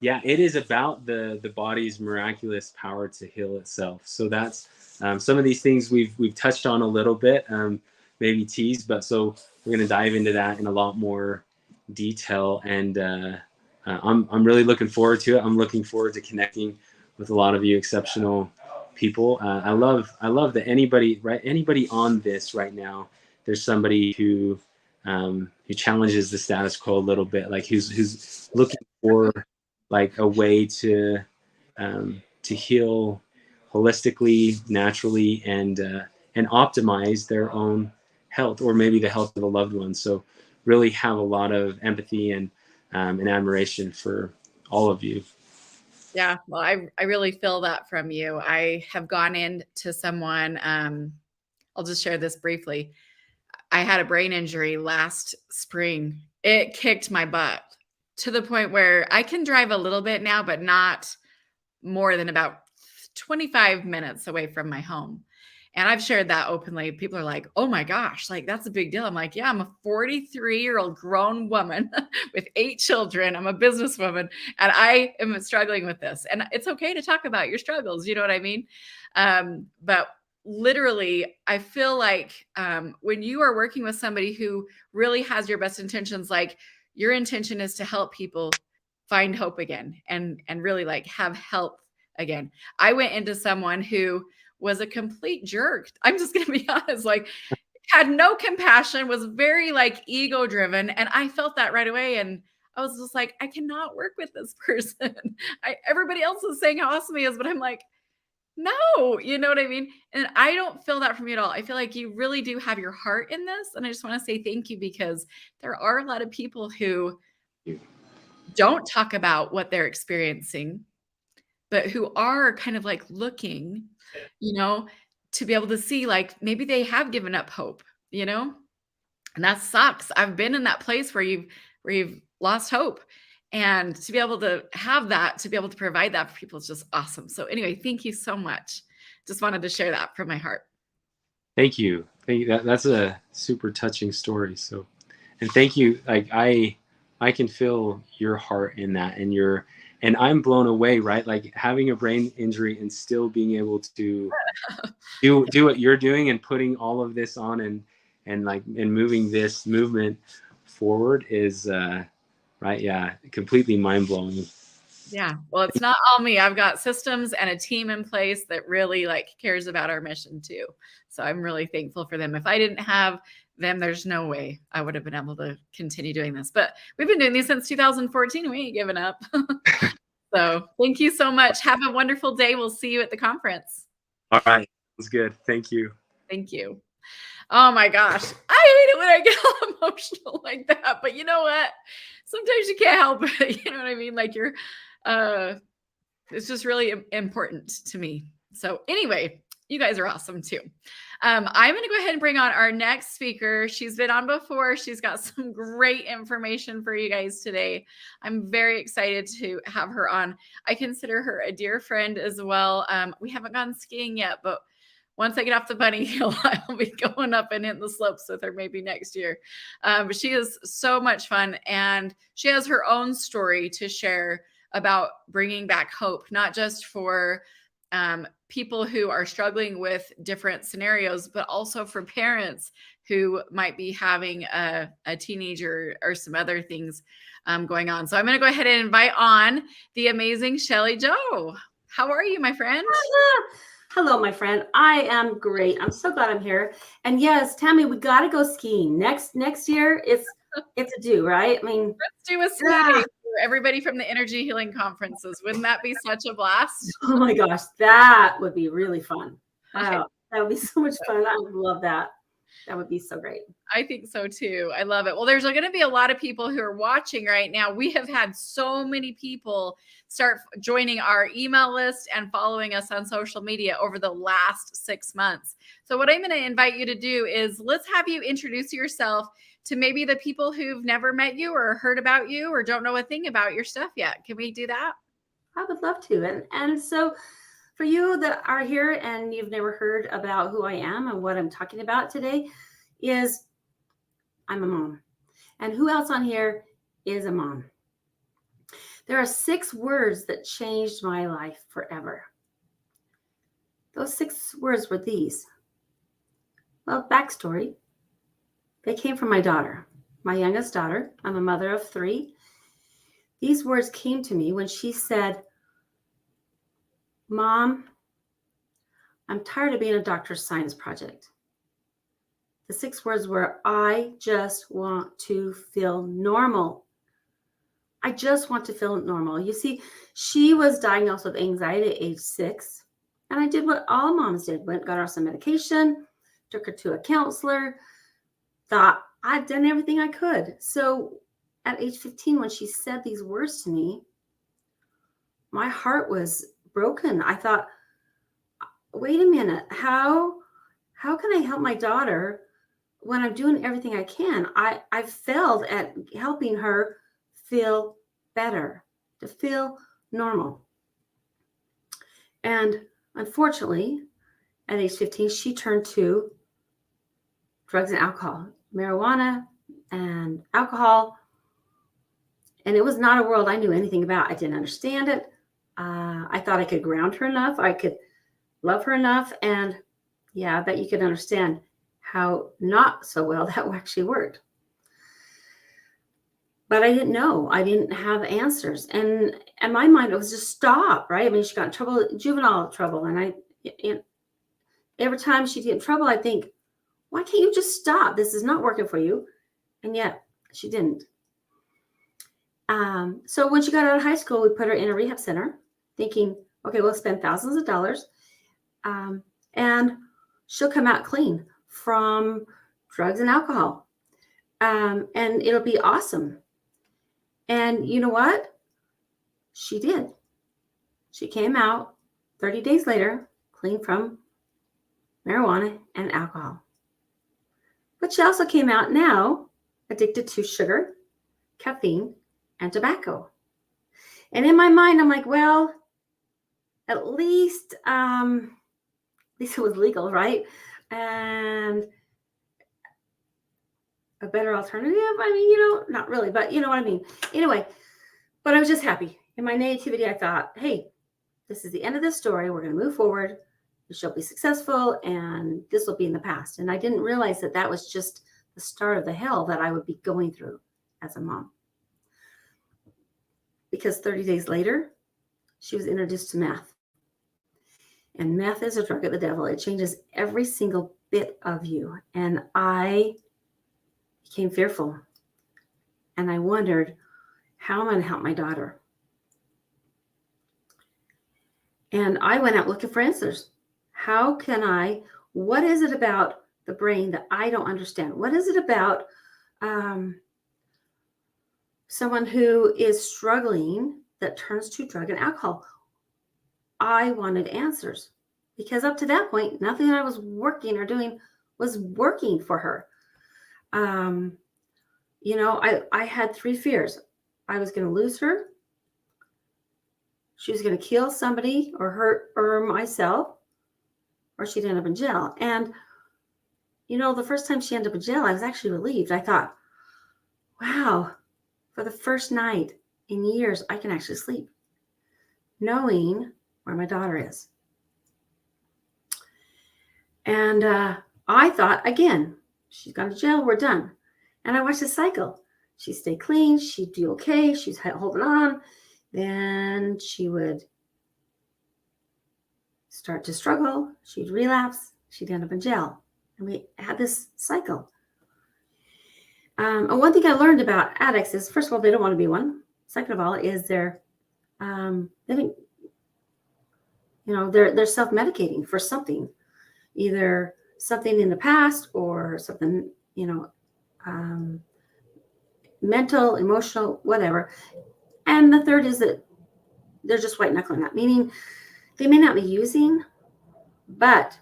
Yeah, it is about the body's miraculous power to heal itself. So that's some of these things we've touched on a little bit, maybe teased, but so we're going to dive into that in a lot more detail. And I'm really looking forward to it. I'm looking forward to connecting with a lot of you exceptional people. I love that anybody on this right now, there's somebody who challenges the status quo a little bit, like who's looking for like a way to heal holistically, naturally, and optimize their own health, or maybe the health of a loved one. So really have a lot of empathy and admiration for all of you. Yeah, well, I really feel that from you. I have gone into someone, I'll just share this briefly. I had a brain injury last spring. It kicked my butt to the point where I can drive a little bit now, but not more than about 25 minutes away from my home. And I've shared that openly. People are like, oh my gosh, like that's a big deal. I'm like, yeah, I'm a 43-year-old grown woman with 8 children. I'm a businesswoman and I am struggling with this. And it's okay to talk about your struggles. You know what I mean? But literally, I feel like when you are working with somebody who really has your best intentions, like your intention is to help people find hope again and really like have health again. I went into someone who was a complete jerk. I'm just going to be honest, like had no compassion, was very like ego driven. And I felt that right away. And I was just like, I cannot work with this person. Everybody else is saying how awesome he is, but I'm like, no, you know what I mean? And I don't feel that from you at all. I feel like you really do have your heart in this. And I just want to say thank you, because there are a lot of people who don't talk about what they're experiencing, but who are kind of like looking, to be able to see like maybe they have given up hope, and that sucks. I've been in that place where you've lost hope. And to be able to have that, to be able to provide that for people is just awesome. So anyway, thank you so much. Just wanted to share that from my heart. Thank you. That's a super touching story. So, and thank you. Like I can feel your heart in that, and I'm blown away, right? Like having a brain injury and still being able to do what you're doing and putting all of this on and moving this movement forward is right. Yeah. Completely mind blowing. Yeah. Well, it's not all me. I've got systems and a team in place that really like cares about our mission too. So I'm really thankful for them. If I didn't have them, there's no way I would have been able to continue doing this. But we've been doing this since 2014. We ain't giving up. So thank you so much. Have a wonderful day. We'll see you at the conference. All right. That's good. Thank you. Thank you. Oh my gosh. I hate it when I get all emotional like that. But you know what? Sometimes you can't help it. You know what I mean? Like it's just really important to me. So anyway, you guys are awesome too. I'm going to go ahead and bring on our next speaker. She's been on before. She's got some great information for you guys today. I'm very excited to have her on. I consider her a dear friend as well. We haven't gone skiing yet, but once I get off the bunny hill, I'll be going up and hitting the slopes with her maybe next year. But she is so much fun, and she has her own story to share about bringing back hope, not just for people who are struggling with different scenarios, but also for parents who might be having a teenager or some other things going on. So I'm going to go ahead and invite on the amazing Shelly Joe. How are you, my friend? Hello, my friend. I am great. I'm so glad I'm here. And yes, Tammy, we got to go skiing next year. It's a do, right? I mean, let's do a ski day for everybody from the Energy Healing Conferences. Wouldn't that be such a blast? Oh my gosh, that would be really fun. Wow, that would be so much fun. I would love that. That would be so great. I think so too. I love it. Well, there's going to be a lot of people who are watching right now. We have had so many people start joining our email list and following us on social media over the last 6 months. So what I'm going to invite you to do is let's have you introduce yourself to maybe the people who've never met you or heard about you or don't know a thing about your stuff yet. Can we do that? I would love to. And so for you that are here and you've never heard about who I am and what I'm talking about today is I'm a mom. And who else on here is a mom? There are 6 words that changed my life forever. Those 6 words were these. Well, backstory. They came from my daughter, my youngest daughter. I'm a mother of 3. These words came to me when she said, Mom, I'm tired of being a doctor's science project. The 6 words were, I just want to feel normal. I just want to feel normal. You see, she was diagnosed with anxiety at age 6. And I did what all moms did. Got her some medication, took her to a counselor, thought I'd done everything I could. So at age 15, when she said these words to me, my heart was broken. I thought, wait a minute, how can I help my daughter when I'm doing everything I can? I failed at helping her feel better, to feel normal. And unfortunately, at age 15, she turned to drugs and alcohol, marijuana and alcohol. And it was not a world I knew anything about. I didn't understand it. I thought I could ground her enough. I could love her enough. And yeah, I bet you could understand how not so well that actually worked. But I didn't know. I didn't have answers. And in my mind, it was just stop, right? I mean, she got in trouble, juvenile trouble. And every time she'd get in trouble, I think, why can't you just stop? This is not working for you. And yet she didn't. So when she got out of high school, we put her in a rehab center thinking, okay, we'll spend thousands of dollars. And she'll come out clean from drugs and alcohol. And it'll be awesome. And you know what? She did. She came out 30 days later, clean from marijuana and alcohol. But she also came out now addicted to sugar, caffeine, and tobacco. And in my mind, I'm like, well, at least it was legal, right? And a better alternative. I mean, not really, but you know what I mean. Anyway, but I was just happy. In my nativity, I thought, hey, this is the end of this story. We're going to move forward. She'll be successful, and this will be in the past. And I didn't realize that that was just the start of the hell that I would be going through as a mom. Because 30 days later, she was introduced to meth. And meth is a drug of the devil. It changes every single bit of you. And I became fearful. And I wondered, how am I going to help my daughter? And I went out looking for answers. What is it about the brain that I don't understand? What is it about someone who is struggling that turns to drug and alcohol? I wanted answers because up to that point, nothing that I was working or doing was working for her. I had 3 fears. I was going to lose her. She was going to kill somebody or hurt or myself, or she'd end up in jail. And, the first time she ended up in jail, I was actually relieved. I thought, wow, for the first night in years, I can actually sleep, knowing where my daughter is. And I thought, again, she's gone to jail, we're done. And I watched the cycle. She'd stay clean, she'd do okay, she's holding on. Then she would start to struggle, she'd relapse, she'd end up in jail. And we had this cycle. And one thing I learned about addicts is, first of all, they don't want to be one. Second of all, is they're they're self-medicating for something, either something in the past or something, mental, emotional, whatever. And the third is that they're just white knuckling that, meaning they may not be using, but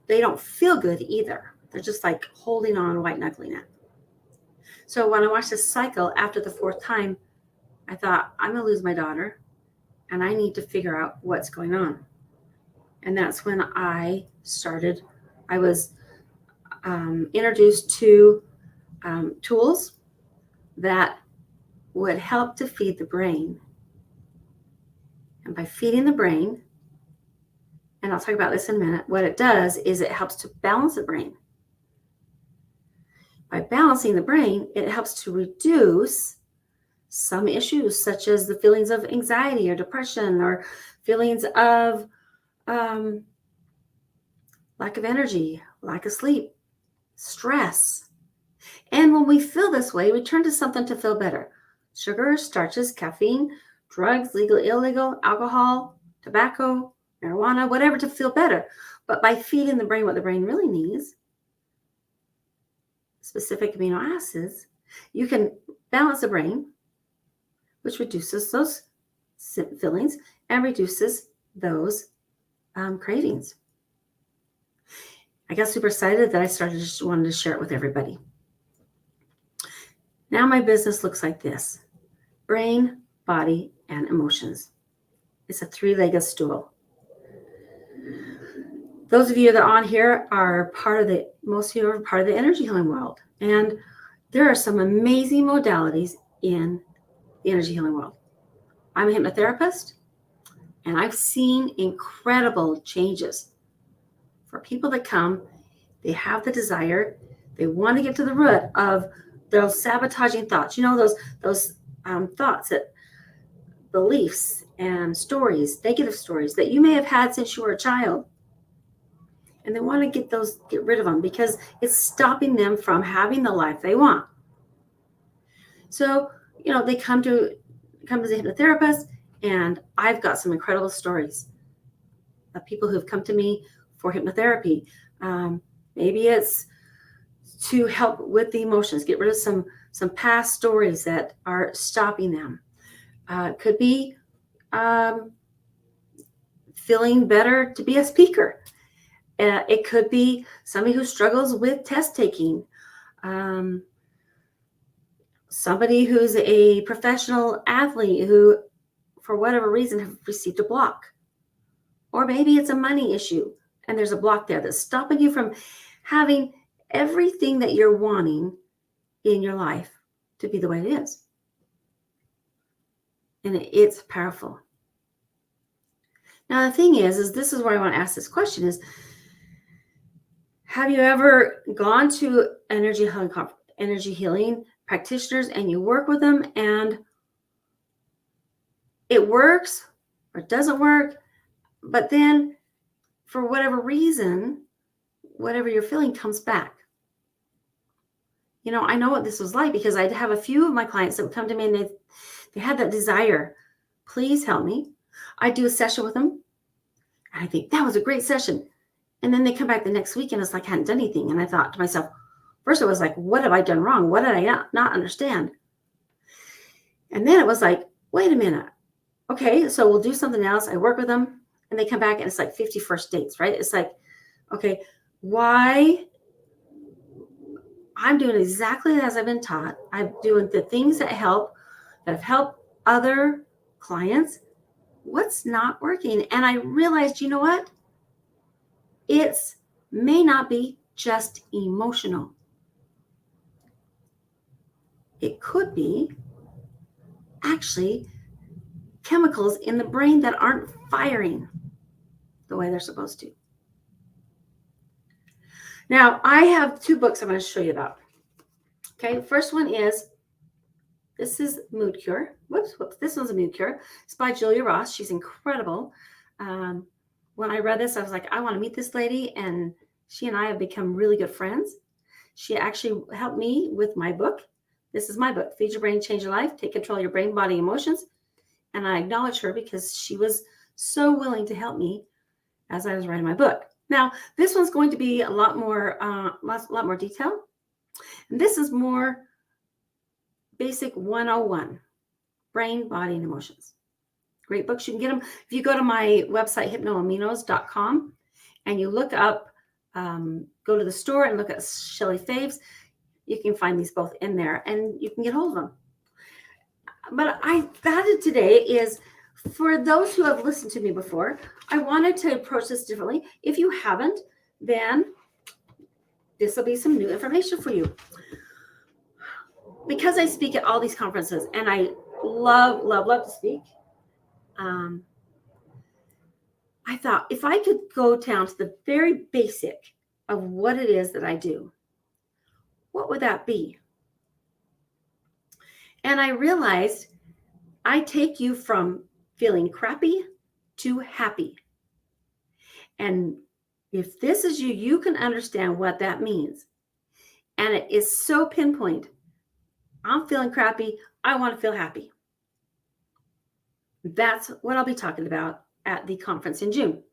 they don't feel good either. They're just like holding on, white knuckling it. So when I watched this cycle after the fourth time, I thought, I'm going to lose my daughter and I need to figure out what's going on. And that's when I was introduced to tools that would help to feed the brain. And by feeding the brain, and I'll talk about this in a minute, what it does is it helps to balance the brain. By balancing the brain, it helps to reduce some issues, such as the feelings of anxiety or depression, or feelings of lack of energy, lack of sleep, stress. And when we feel this way, we turn to something to feel better. Sugar, starches, caffeine, drugs, legal, illegal, alcohol, tobacco, marijuana, whatever, to feel better. But by feeding the brain what the brain really needs, specific amino acids, you can balance the brain, which reduces those feelings and reduces those cravings. I got super excited that I just wanted to share it with everybody. Now my business looks like this: brain, body, and emotions. It's a three-legged stool. Those of you that are on here are most of you are part of the energy healing world. And there are some amazing modalities in the energy healing world. I'm a hypnotherapist, and I've seen incredible changes for people that come. They have the desire, they want to get to the root of those sabotaging thoughts. Those thoughts, that beliefs and stories, negative stories that you may have had since you were a child. And they want to get rid of them because it's stopping them from having the life they want. So, they come as a hypnotherapist, and I've got some incredible stories of people who've come to me for hypnotherapy. Maybe it's to help with the emotions, get rid of some past stories that are stopping them. It could be feeling better to be a speaker. It could be somebody who struggles with test taking, somebody who's a professional athlete who, for whatever reason, have received a block. Or maybe it's a money issue and there's a block there that's stopping you from having everything that you're wanting in your life to be the way it is. And it's powerful. Now, the thing is this is where I want to ask this question is, have you ever gone to energy healing practitioners and you work with them and it works or it doesn't work, but then for whatever reason, whatever you're feeling comes back? I know what this was like because I'd have a few of my clients that would come to me and they had that desire. Please help me. I do a session with them. And I think that was a great session. And then they come back the next week and it's like I hadn't done anything. And I thought to myself, first it was like, what have I done wrong? What did I not understand? And then it was like, wait a minute. Okay, so we'll do something else. I work with them and they come back and it's like 51st dates, right? It's like, okay, why? I'm doing exactly as I've been taught. I'm doing the things that have helped other clients. What's not working? And I realized, you know what? It may not be just emotional. It could be actually chemicals in the brain that aren't firing the way they're supposed to. Now, I have 2 books I'm going to show you about. Okay, first one is, this is Mood Cure. Whoops, this one's a Mood Cure. It's by Julia Ross. She's incredible. When I read this, I was like, I want to meet this lady, and she and I have become really good friends. She actually helped me with my book. This is my book, Feed Your Brain, Change Your Life, Take Control of Your Brain, Body, Emotions. And I acknowledge her because she was so willing to help me as I was writing my book. Now, this one's going to be a lot more detail. And this is more basic 101, brain, body, and emotions. Great books. You can get them if you go to my website, hypnoaminos.com, and you look up, go to the store and look at Shelley Faves. You can find these both in there, and you can get hold of them. But I thought it today is, for those who have listened to me before, I wanted to approach this differently. If you haven't, then this will be some new information for you. Because I speak at all these conferences, and I love to speak, I thought if I could go down to the very basic of what it is that I do, what would that be? And I realized I take you from feeling crappy to happy. And if this is you, you can understand what that means. And it is so pinpoint. I'm feeling crappy. I want to feel happy. That's what I'll be talking about at the conference in June.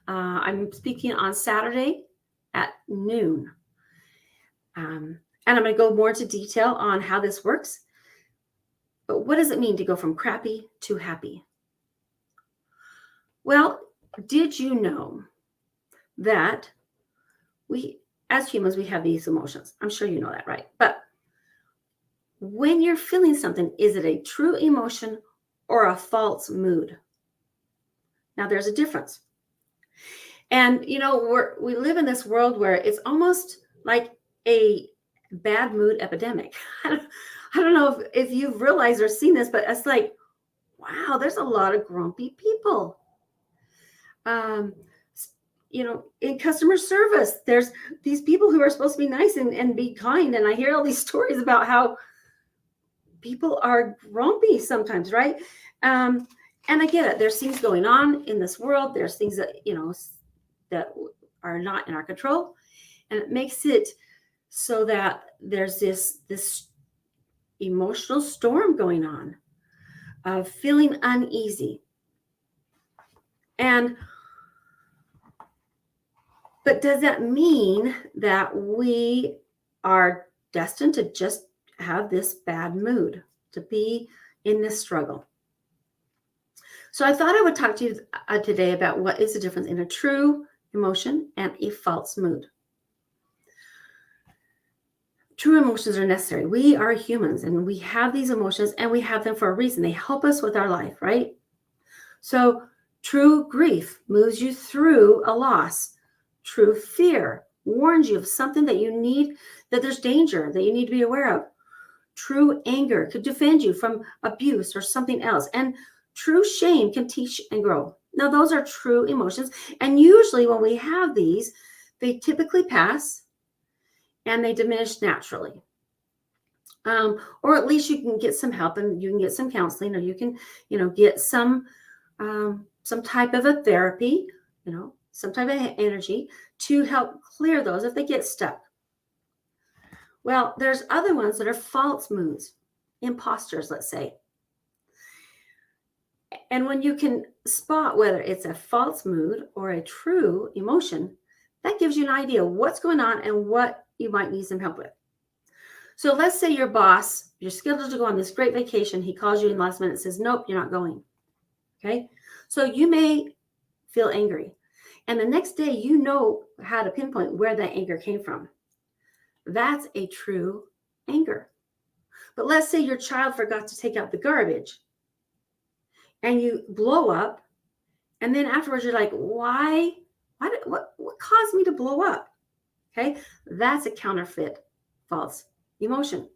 I'm speaking on Saturday at noon. And I'm going to go more into detail on how this works. But what does it mean to go from crappy to happy? Well, did you know that we, as humans, we have these emotions? I'm sure you know that, right? But when you're feeling something, is it a true emotion or a false mood? Now, there's a difference. And, you know, we live in this world where it's almost like a bad mood epidemic. I don't know if you've realized or seen this, but it's like, wow, there's a lot of grumpy people. You know, in customer service, there's these people who are supposed to be nice and be kind. And I hear all these stories about how people are grumpy sometimes, right? And I get it. There's things going on in this world. There's things that, you know, that are not in our control. And it makes it so that there's this emotional storm going on of feeling uneasy. But does that mean that we are destined to just have this bad mood, to be in this struggle? So I thought I would talk to you today about what is the difference in a true emotion and a false mood. True emotions are necessary. We are humans and we have these emotions and we have them for a reason. They help us with our life, right? So true grief moves you through a loss. True fear warns you of something that you need, that there's danger that you need to be aware of. True anger could defend you from abuse or something else. And true shame can teach and grow. Now, those are true emotions. And usually when we have these, they typically pass and they diminish naturally. Or at least you can get some help and you can get some counseling, or you can, you know, get some type of a therapy, you know, some type of energy to help clear those if they get stuck. Well, there's other ones that are false moods, imposters, let's say. And when you can spot whether it's a false mood or a true emotion, that gives you an idea of what's going on and what you might need some help with. So let's say your boss, you're scheduled to go on this great vacation. He calls you in the last minute and says, nope, you're not going. Okay. So you may feel angry. And the next day, you know how to pinpoint where that anger came from. That's a true anger. But let's say your child forgot to take out the garbage and you blow up. And then afterwards, you're like, why? What caused me to blow up? Okay, that's a counterfeit false emotion.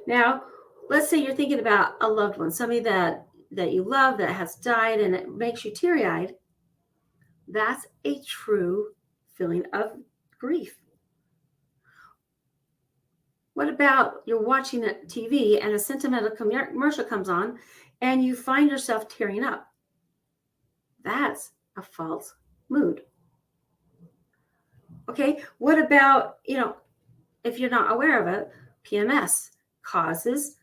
Now, let's say you're thinking about a loved one, somebody that you love that has died, and it makes you teary-eyed. That's a true feeling of grief. What about you're watching a TV and a sentimental commercial comes on and you find yourself tearing up? That's a false mood. Okay, what about, if you're not aware of it, PMS causes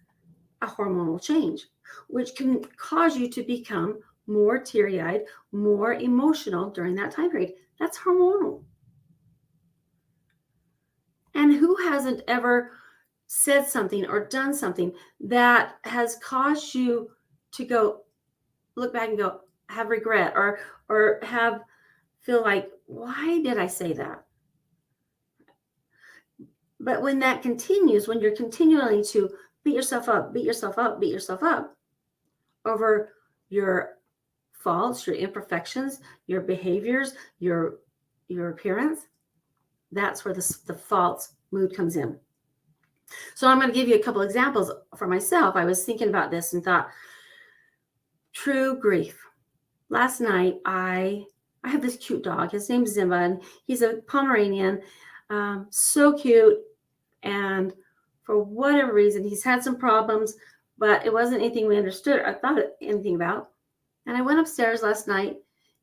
a hormonal change, which can cause you to become more teary-eyed, more emotional during that time period. That's hormonal. And who hasn't ever said something or done something that has caused you to go look back and go have regret or have feel like, why did I say that? But when that continues, when you're continually to beat yourself up over your faults, your imperfections, your behaviors, your appearance, that's where the false mood comes in. So I'm going to give you a couple examples for myself. I was thinking about this and thought, true grief. Last night, I have this cute dog. His name's Zimba, and he's a Pomeranian. So cute. And for whatever reason, he's had some problems, but it wasn't anything we understood. I thought anything about. And I went upstairs last night,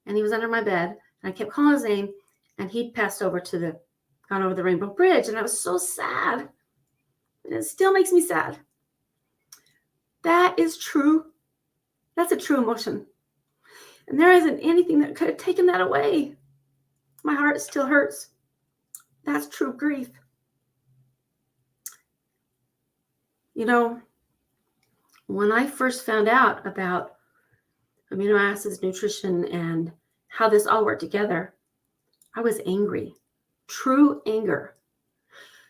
and he was under my bed, and I kept calling his name, and he'd gone over the Rainbow Bridge, and I was so sad. And it still makes me sad. That is true. That's a true emotion. And there isn't anything that could have taken that away. My heart still hurts. That's true grief. When I first found out about amino acids, nutrition, and how this all worked together, I was angry. True anger.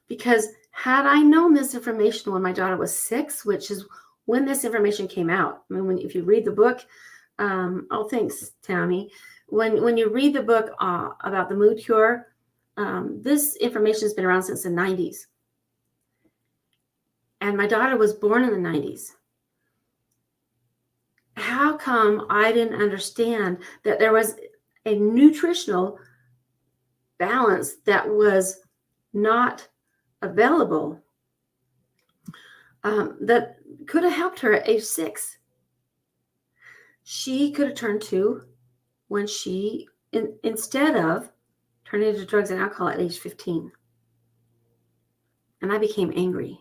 Because had I known this information when my daughter was 6, which is when this information came out. I mean, if you read the book, thanks, Tammy. When you read the book about the mood cure, this information has been around since the 90s. And my daughter was born in the 90s. How come I didn't understand that there was a nutritional balance that was not available that could have helped her at age 6? She could have turned to when she, instead of turning to drugs and alcohol at age 15. And I became angry.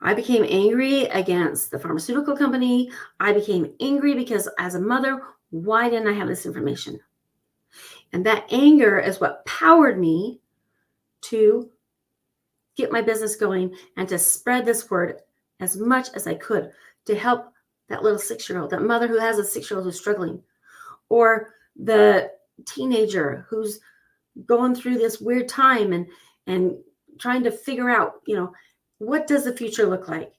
I became angry against the pharmaceutical company. I became angry because as a mother, why didn't I have this information? And that anger is what powered me to get my business going and to spread this word as much as I could to help that little 6-year-old, that mother who has a 6-year-old who's struggling, or the teenager who's going through this weird time and trying to figure out, what does the future look like?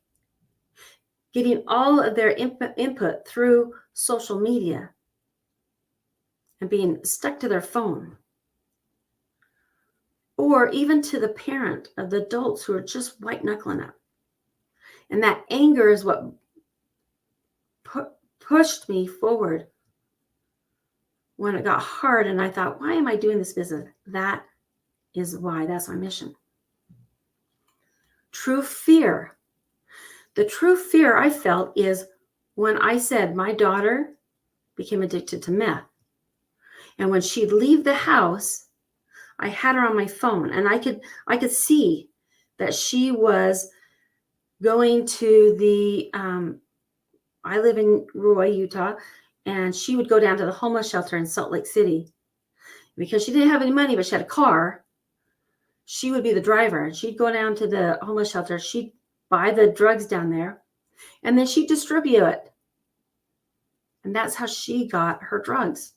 Getting all of their input through social media and being stuck to their phone. Or even to the parent of the adults who are just white knuckling it. And that anger is what pushed me forward when it got hard. And I thought, why am I doing this business? That is why. That's my mission. True fear. The true fear I felt is when I said my daughter became addicted to meth. And when she'd leave the house, I had her on my phone, and I could see that she was going to the, I live in Roy, Utah, and she would go down to the homeless shelter in Salt Lake City. Because she didn't have any money, but she had a car, she would be the driver, and she'd go down to the homeless shelter. She'd buy the drugs down there, and then she'd distribute it. And that's how she got her drugs.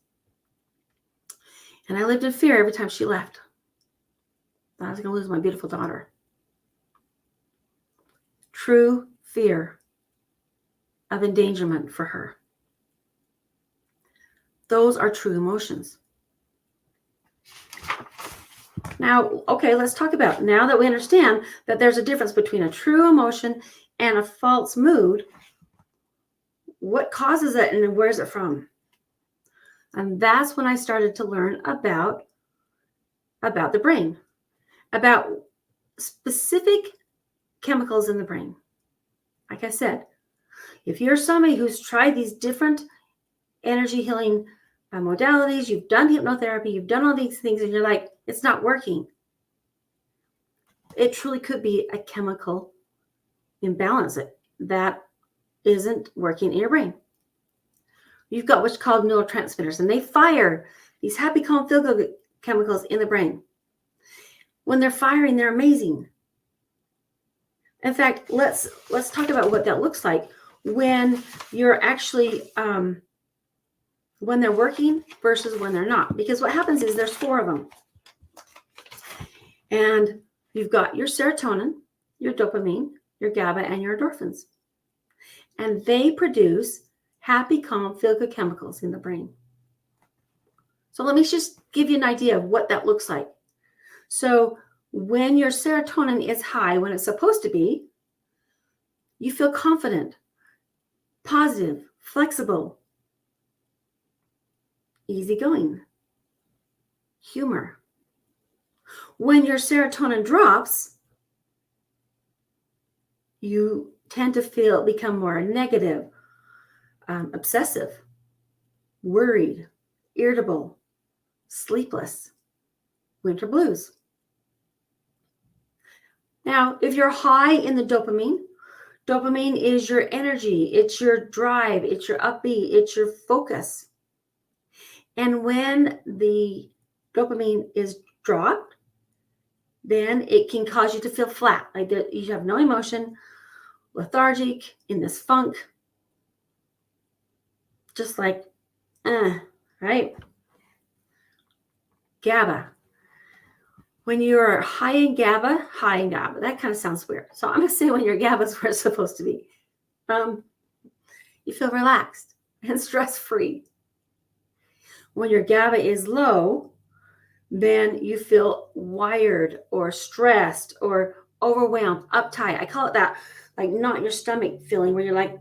And I lived in fear every time she left. I was going to lose my beautiful daughter. True fear of endangerment for her. Those are true emotions. Now, okay, let's talk about, now that we understand that there's a difference between a true emotion and a false mood, what causes it and where's it from? And that's when I started to learn about the brain, about specific chemicals in the brain. Like I said, if you're somebody who's tried these different energy healing modalities, you've done hypnotherapy, you've done all these things, and you're like, it's not working. It truly could be a chemical imbalance that isn't working in your brain. You've got what's called neurotransmitters, and they fire these happy, calm, feel-good chemicals in the brain. When they're firing, they're amazing. In fact, let's talk about what that looks like when you're actually when they're working versus when they're not. Because what happens is there's 4 of them. And you've got your serotonin, your dopamine, your GABA, and your endorphins. And they produce happy, calm, feel-good chemicals in the brain. So let me just give you an idea of what that looks like. So when your serotonin is high, when it's supposed to be, you feel confident, positive, flexible, easygoing, humor. When your serotonin drops, you tend to become more negative, obsessive, worried, irritable, sleepless, winter blues. Now, if you're high in the dopamine is your energy, it's your drive, it's your upbeat, it's your focus. And when the dopamine is dropped, then it can cause you to feel flat, like you have no emotion, lethargic, in this funk, just like, right? GABA. When you're high in GABA, that kind of sounds weird. So I'm going to say when your GABA is where it's supposed to be. You feel relaxed and stress-free. When your GABA is low, then you feel wired or stressed or overwhelmed, uptight. I call it that, like, knot in your stomach feeling where you're like,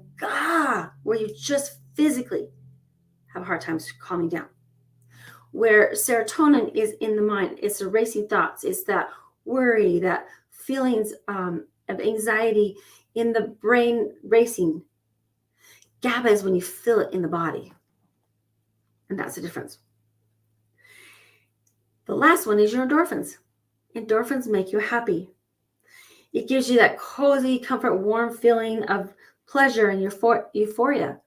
where you just physically have a hard time calming down. Where serotonin is in the mind, it's the racing thoughts, it's that worry, that feelings of anxiety in the brain racing. GABA is when you feel it in the body. And that's the difference. The last one is your endorphins. Endorphins make you happy. It gives you that cozy, comfort, warm feeling of pleasure and euphoria.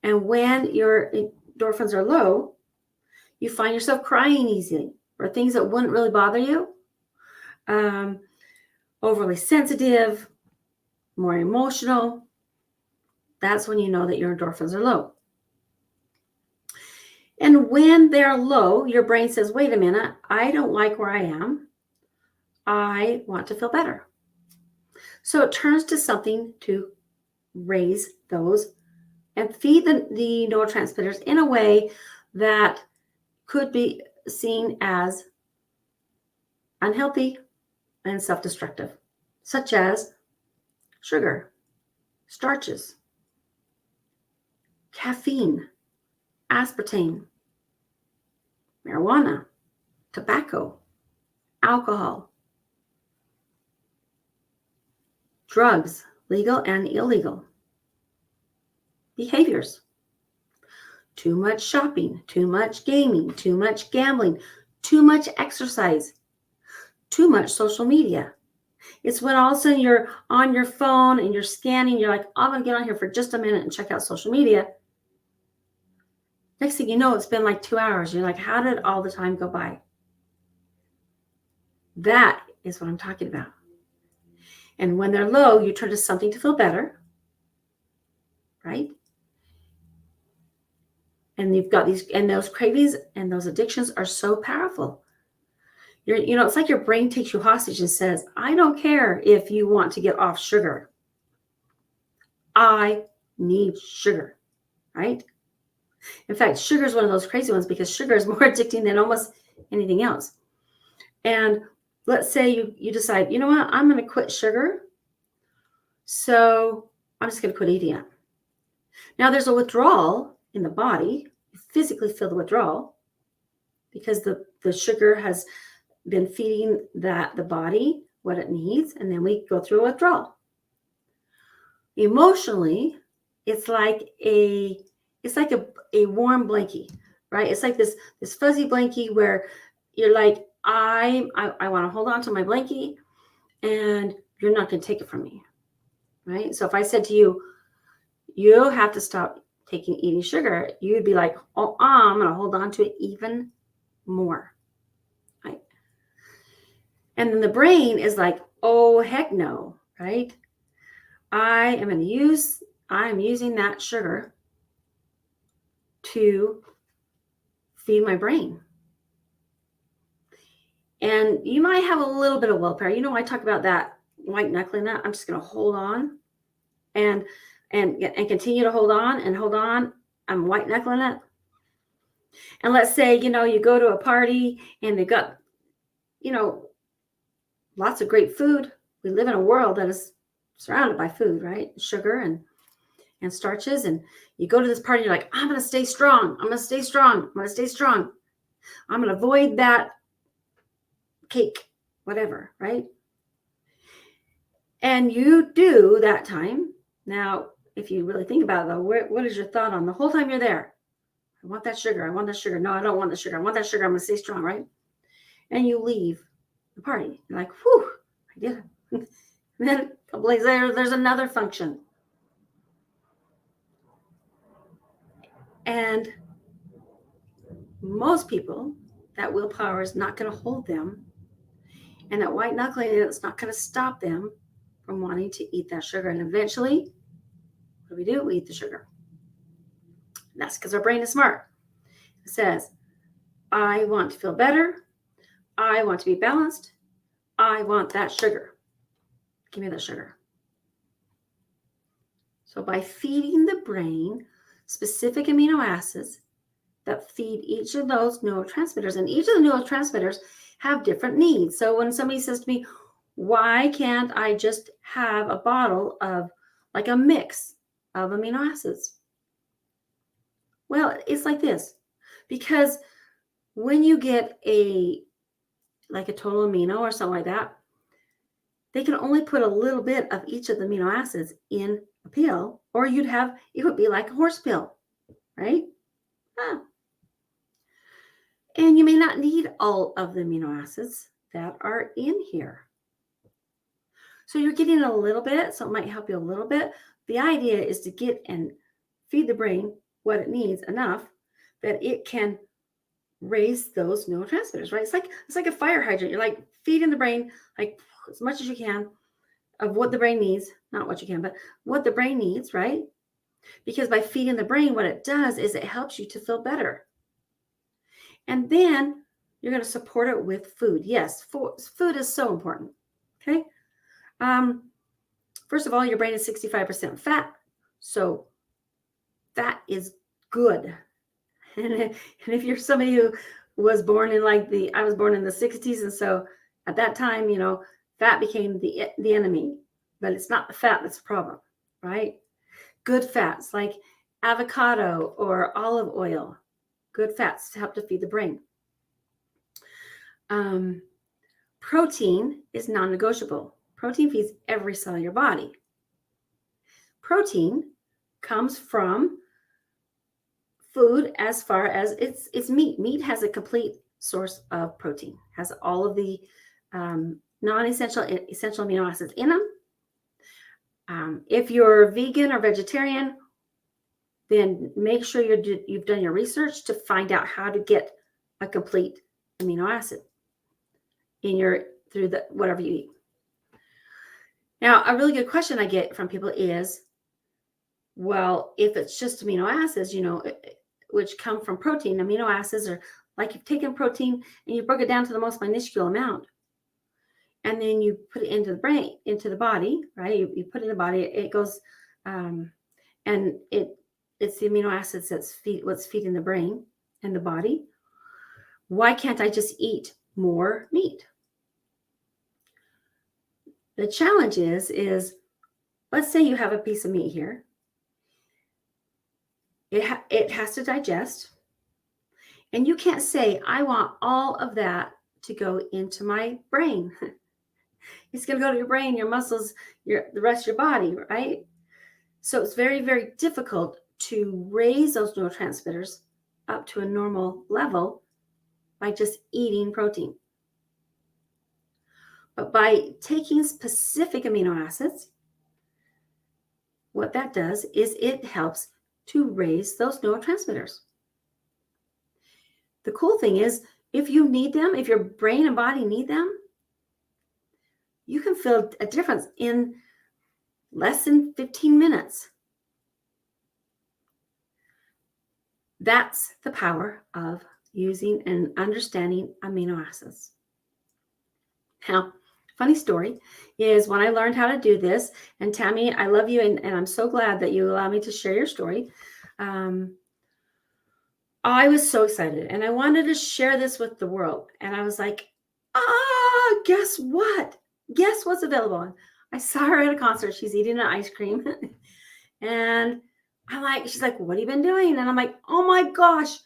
And when your endorphins are low, you find yourself crying easily, or things that wouldn't really bother you. Overly sensitive, more emotional. That's when you know that your endorphins are low. And when they're low, your brain says, wait a minute, I don't like where I am. I want to feel better. So it turns to something to raise those and feed the neurotransmitters in a way that could be seen as unhealthy and self-destructive, such as sugar, starches, caffeine, aspartame, marijuana, tobacco, alcohol, drugs, legal and illegal, behaviors, too much shopping, too much gaming, too much gambling, too much exercise, too much social media. It's when all of a sudden you're on your phone and you're scanning, you're like, I'm going to get on here for just a minute and check out social media. Next thing you know, it's been like 2 hours. You're like, how did all the time go by? That is what I'm talking about. And when they're low, you turn to something to feel better, right? And you've got these, and those cravings and those addictions are so powerful. It's like your brain takes you hostage and says, I don't care if you want to get off sugar. I need sugar, right? In fact, sugar is one of those crazy ones because sugar is more addicting than almost anything else. And let's say you decide, you know what, I'm going to quit sugar. So I'm just going to quit eating it. Now there's a withdrawal in the body. You physically feel the withdrawal because the sugar has been feeding the body what it needs, and then we go through a withdrawal. Emotionally, it's like a warm blankie, right? It's like this fuzzy blankie where you're like, I want to hold on to my blankie, and you're not going to take it from me, right? So if I said to you, you have to stop eating sugar, you'd be like, oh, I'm going to hold on to it even more, right? And then the brain is like, oh, heck no, right? I am using that sugar to feed my brain. And you might have a little bit of willpower. You know, I talk about that white knuckling that. I'm just going to hold on and continue to hold on and hold on. I'm white knuckling it. And let's say, you know, you go to a party and they've got, you know, lots of great food. We live in a world that is surrounded by food, right? Sugar and starches. And you go to this party, you're like, I'm going to stay strong. I'm going to stay strong. I'm going to stay strong. I'm going to avoid that cake, whatever, right? And you do that time. Now, if you really think about it, though, what is your thought on the whole time you're there? I want that sugar. I want that sugar. No, I don't want the sugar. I want that sugar. I'm going to stay strong, right? And you leave the party. You're like, whew, I did it. And then a couple days later, there's another function. And most people, that willpower is not going to hold them. And that white knuckling, it's not going to stop them from wanting to eat that sugar. And eventually, what do? We eat the sugar. And that's because our brain is smart. It says, I want to feel better. I want to be balanced. I want that sugar. Give me that sugar. So by feeding the brain specific amino acids that feed each of those neurotransmitters, and each of the neurotransmitters have different needs. So when somebody says to me, why can't I just have a bottle of like a mix of amino acids? Well, it's like this, because when you get a total amino or something like that, they can only put a little bit of each of the amino acids in a pill, or it would be like a horse pill, right? And you may not need all of the amino acids that are in here. So you're getting a little bit, so it might help you a little bit. The idea is to get and feed the brain what it needs enough that it can raise those neurotransmitters, right? It's like a fire hydrant. You're like feeding the brain like as much as you can of what the brain needs, not what you can, but what the brain needs, right? Because by feeding the brain, what it does is it helps you to feel better. And then you're going to support it with food. Yes, food is so important. Okay. First of all, your brain is 65% fat. So fat is good. And if you're somebody who was born in I was born in the 60s. And so at that time, you know, fat became the enemy, but it's not the fat that's the problem, right? Good fats like avocado or olive oil, good fats help to feed the brain. Protein is non-negotiable. Protein feeds every cell in your body. Protein comes from food as far as it's meat. Meat has a complete source of protein, has all of the non-essential, essential amino acids in them. If you're vegan or vegetarian, then make sure you've done your research to find out how to get a complete amino acid through whatever you eat. Now, a really good question I get from people is, well, if it's just amino acids, you know, which come from protein, amino acids are like you've taken protein and you broke it down to the most minuscule amount. And then you put it into the brain, into the body, right? You put it in the body, it goes, and it's the amino acids what's feeding the brain and the body. Why can't I just eat more meat? The challenge is let's say you have a piece of meat here. It has to digest. And you can't say, I want all of that to go into my brain. It's going to go to your brain, your muscles, the rest of your body, right? So it's very, very difficult to raise those neurotransmitters up to a normal level by just eating protein. But by taking specific amino acids, what that does is it helps to raise those neurotransmitters. The cool thing is, if you need them, if your brain and body need them, you can feel a difference in less than 15 minutes. That's the power of using and understanding amino acids. Now, funny story is when I learned how to do this, and Tammy, I love you, and I'm so glad that you allow me to share your story. I was so excited, and I wanted to share this with the world. And I was like, guess what? Guess what's available? I saw her at a concert. She's eating an ice cream. And she's like, what have you been doing? And I'm like, oh my gosh,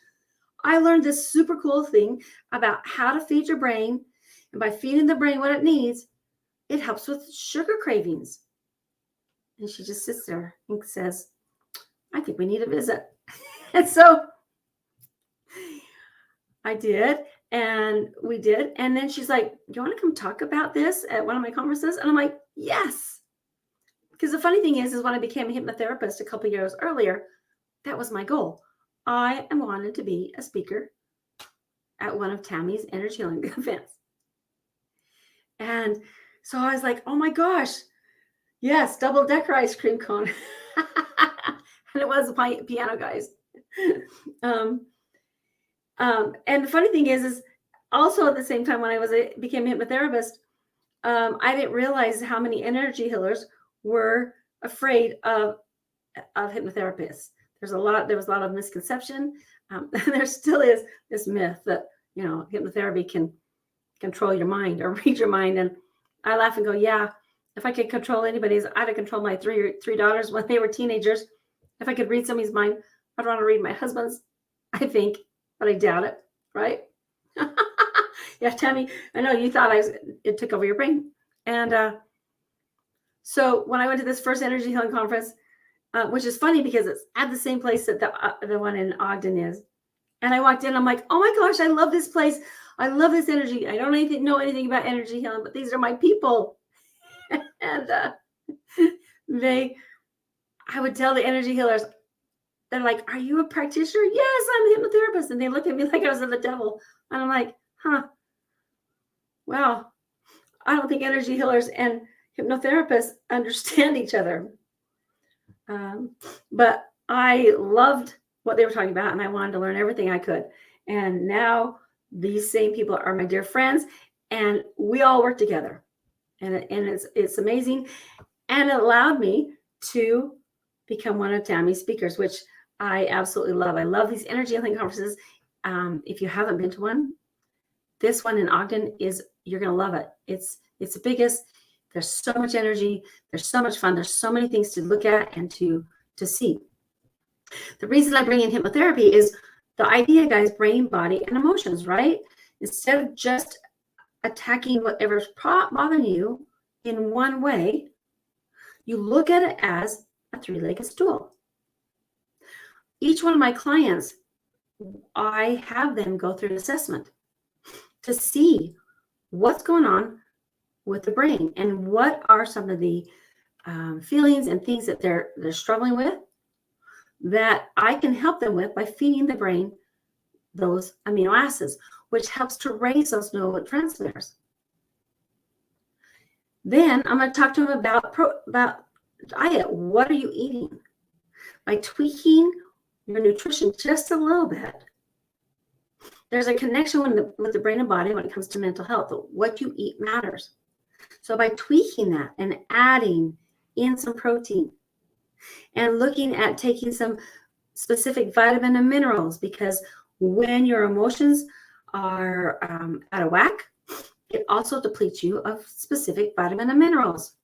I learned this super cool thing about how to feed your brain. And by feeding the brain what it needs, it helps with sugar cravings. And she just sits there and says, I think we need a visit. And so I did, and we did. And then she's like, do you want to come talk about this at one of my conferences? And I'm like, yes. Because the funny thing is when I became a hypnotherapist a couple of years earlier, that was my goal. I wanted to be a speaker at one of Tammy's energy healing events. And so I was like, oh my gosh, yes, double-decker ice cream cone. And it was a piano, guys. And the funny thing is also at the same time when I became a hypnotherapist, I didn't realize how many energy healers were afraid of hypnotherapists. There was a lot of misconception. And there still is this myth that, hypnotherapy can control your mind or read your mind. And I laugh and go, yeah, if I could control anybody's, I'd have controlled my three daughters when they were teenagers. If I could read somebody's mind, I'd want to read my husband's, I think, but I doubt it, right? Yeah, Tammy, I know you thought it took over your brain. And so when I went to this first energy healing conference, which is funny because it's at the same place that the one in Ogden is. And I walked in, I'm like, oh my gosh, I love this place. I love this energy. I don't know anything about energy healing, but these are my people. And I would tell the energy healers, they're like, are you a practitioner? Yes, I'm a hypnotherapist. And they look at me like I was the devil. And I'm like, well, I don't think energy healers and hypnotherapists understand each other. But I loved what they were talking about, and I wanted to learn everything I could. And now these same people are my dear friends, and we all work together. And it's amazing. And it allowed me to become one of Tammy's speakers, which I absolutely love. I love these energy healing conferences. If you haven't been to one, this one in Ogden you're going to love it. It's the biggest. There's so much energy. There's so much fun. There's so many things to look at and to see. The reason I bring in hypnotherapy is the idea, guys, brain, body, and emotions, right? Instead of just attacking whatever's bothering you in one way, you look at it as a three-legged stool. Each one of my clients, I have them go through an assessment to see what's going on with the brain and what are some of the feelings and things that they're struggling with that I can help them with by feeding the brain those amino acids, which helps to raise those neurotransmitters. Then I'm going to talk to them about diet. What are you eating? By tweaking your nutrition just a little bit, there's a connection with the brain and body when it comes to mental health. What you eat matters. So by tweaking that and adding in some protein and looking at taking some specific vitamin and minerals, because when your emotions are out of whack it also depletes you of specific vitamin and minerals.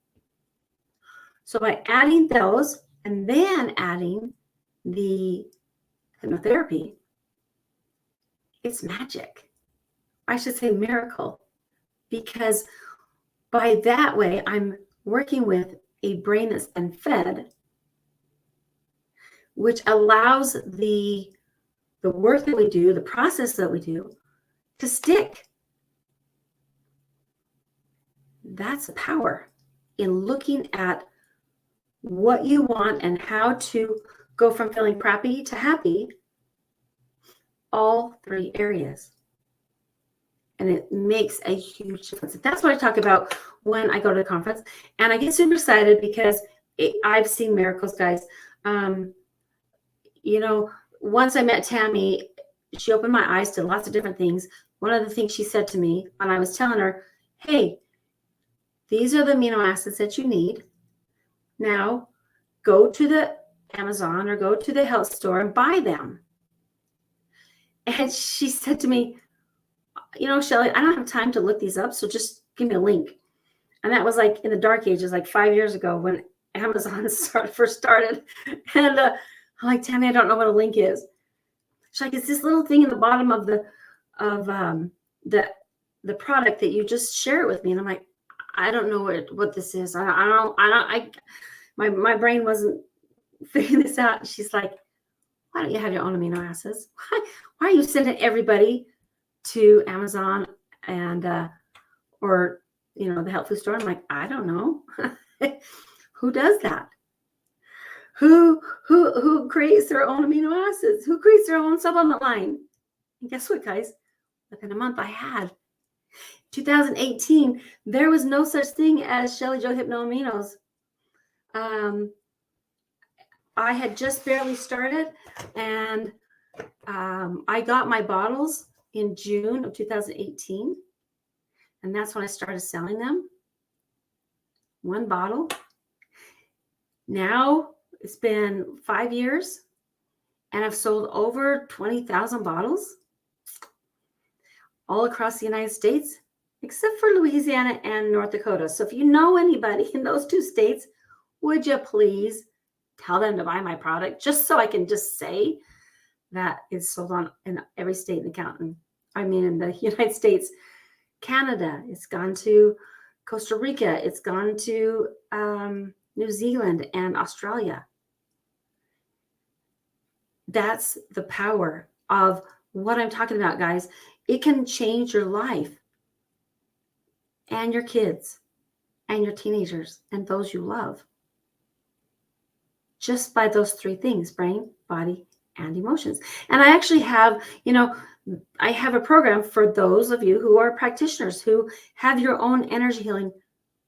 So by adding those and then adding the hypnotherapy, it's magic. I should say miracle, because by that way, I'm working with a brain that's been fed, which allows the work that we do, the process that we do, to stick. That's the power in looking at what you want and how to go from feeling crappy to happy, all three areas. And it makes a huge difference. That's what I talk about when I go to the conference. And I get super excited because I've seen miracles, guys. Once I met Tammy, she opened my eyes to lots of different things. One of the things she said to me when I was telling her, hey, these are the amino acids that you need. Now go to the Amazon or go to the health store and buy them. And she said to me, Shelly, I don't have time to look these up, so just give me a link. And that was like in the dark ages, like 5 years ago when Amazon first started. And I'm like, Tammy, I don't know what a link is. She's like, it's this little thing in the bottom of the product that you just share it with me. And I'm like, I don't know what this is. My brain wasn't figuring this out. And she's like, why don't you have your own amino acids? Why are you sending everybody to Amazon and or the health food store? I'm like, I don't know. Who does that? Who creates their own amino acids? Who creates their own supplement line? And guess what, guys? Within a month, I had. 2018, there was no such thing as Shelly Joe Hypno-Aminos. I had just barely started, and I got my bottles in June of 2018, and that's when I started selling them. One bottle. Now it's been 5 years, and I've sold over 20,000 bottles all across the United States, except for Louisiana and North Dakota. So if you know anybody in those two states, would you please tell them to buy my product, just so I can just say that it's sold on in every state in the United States, Canada, it's gone to Costa Rica, it's gone to New Zealand and Australia. That's the power of what I'm talking about, guys. It can change your life and your kids and your teenagers and those you love, just by those three things: brain, body, and emotions. And I actually have, I have a program for those of you who are practitioners, who have your own energy healing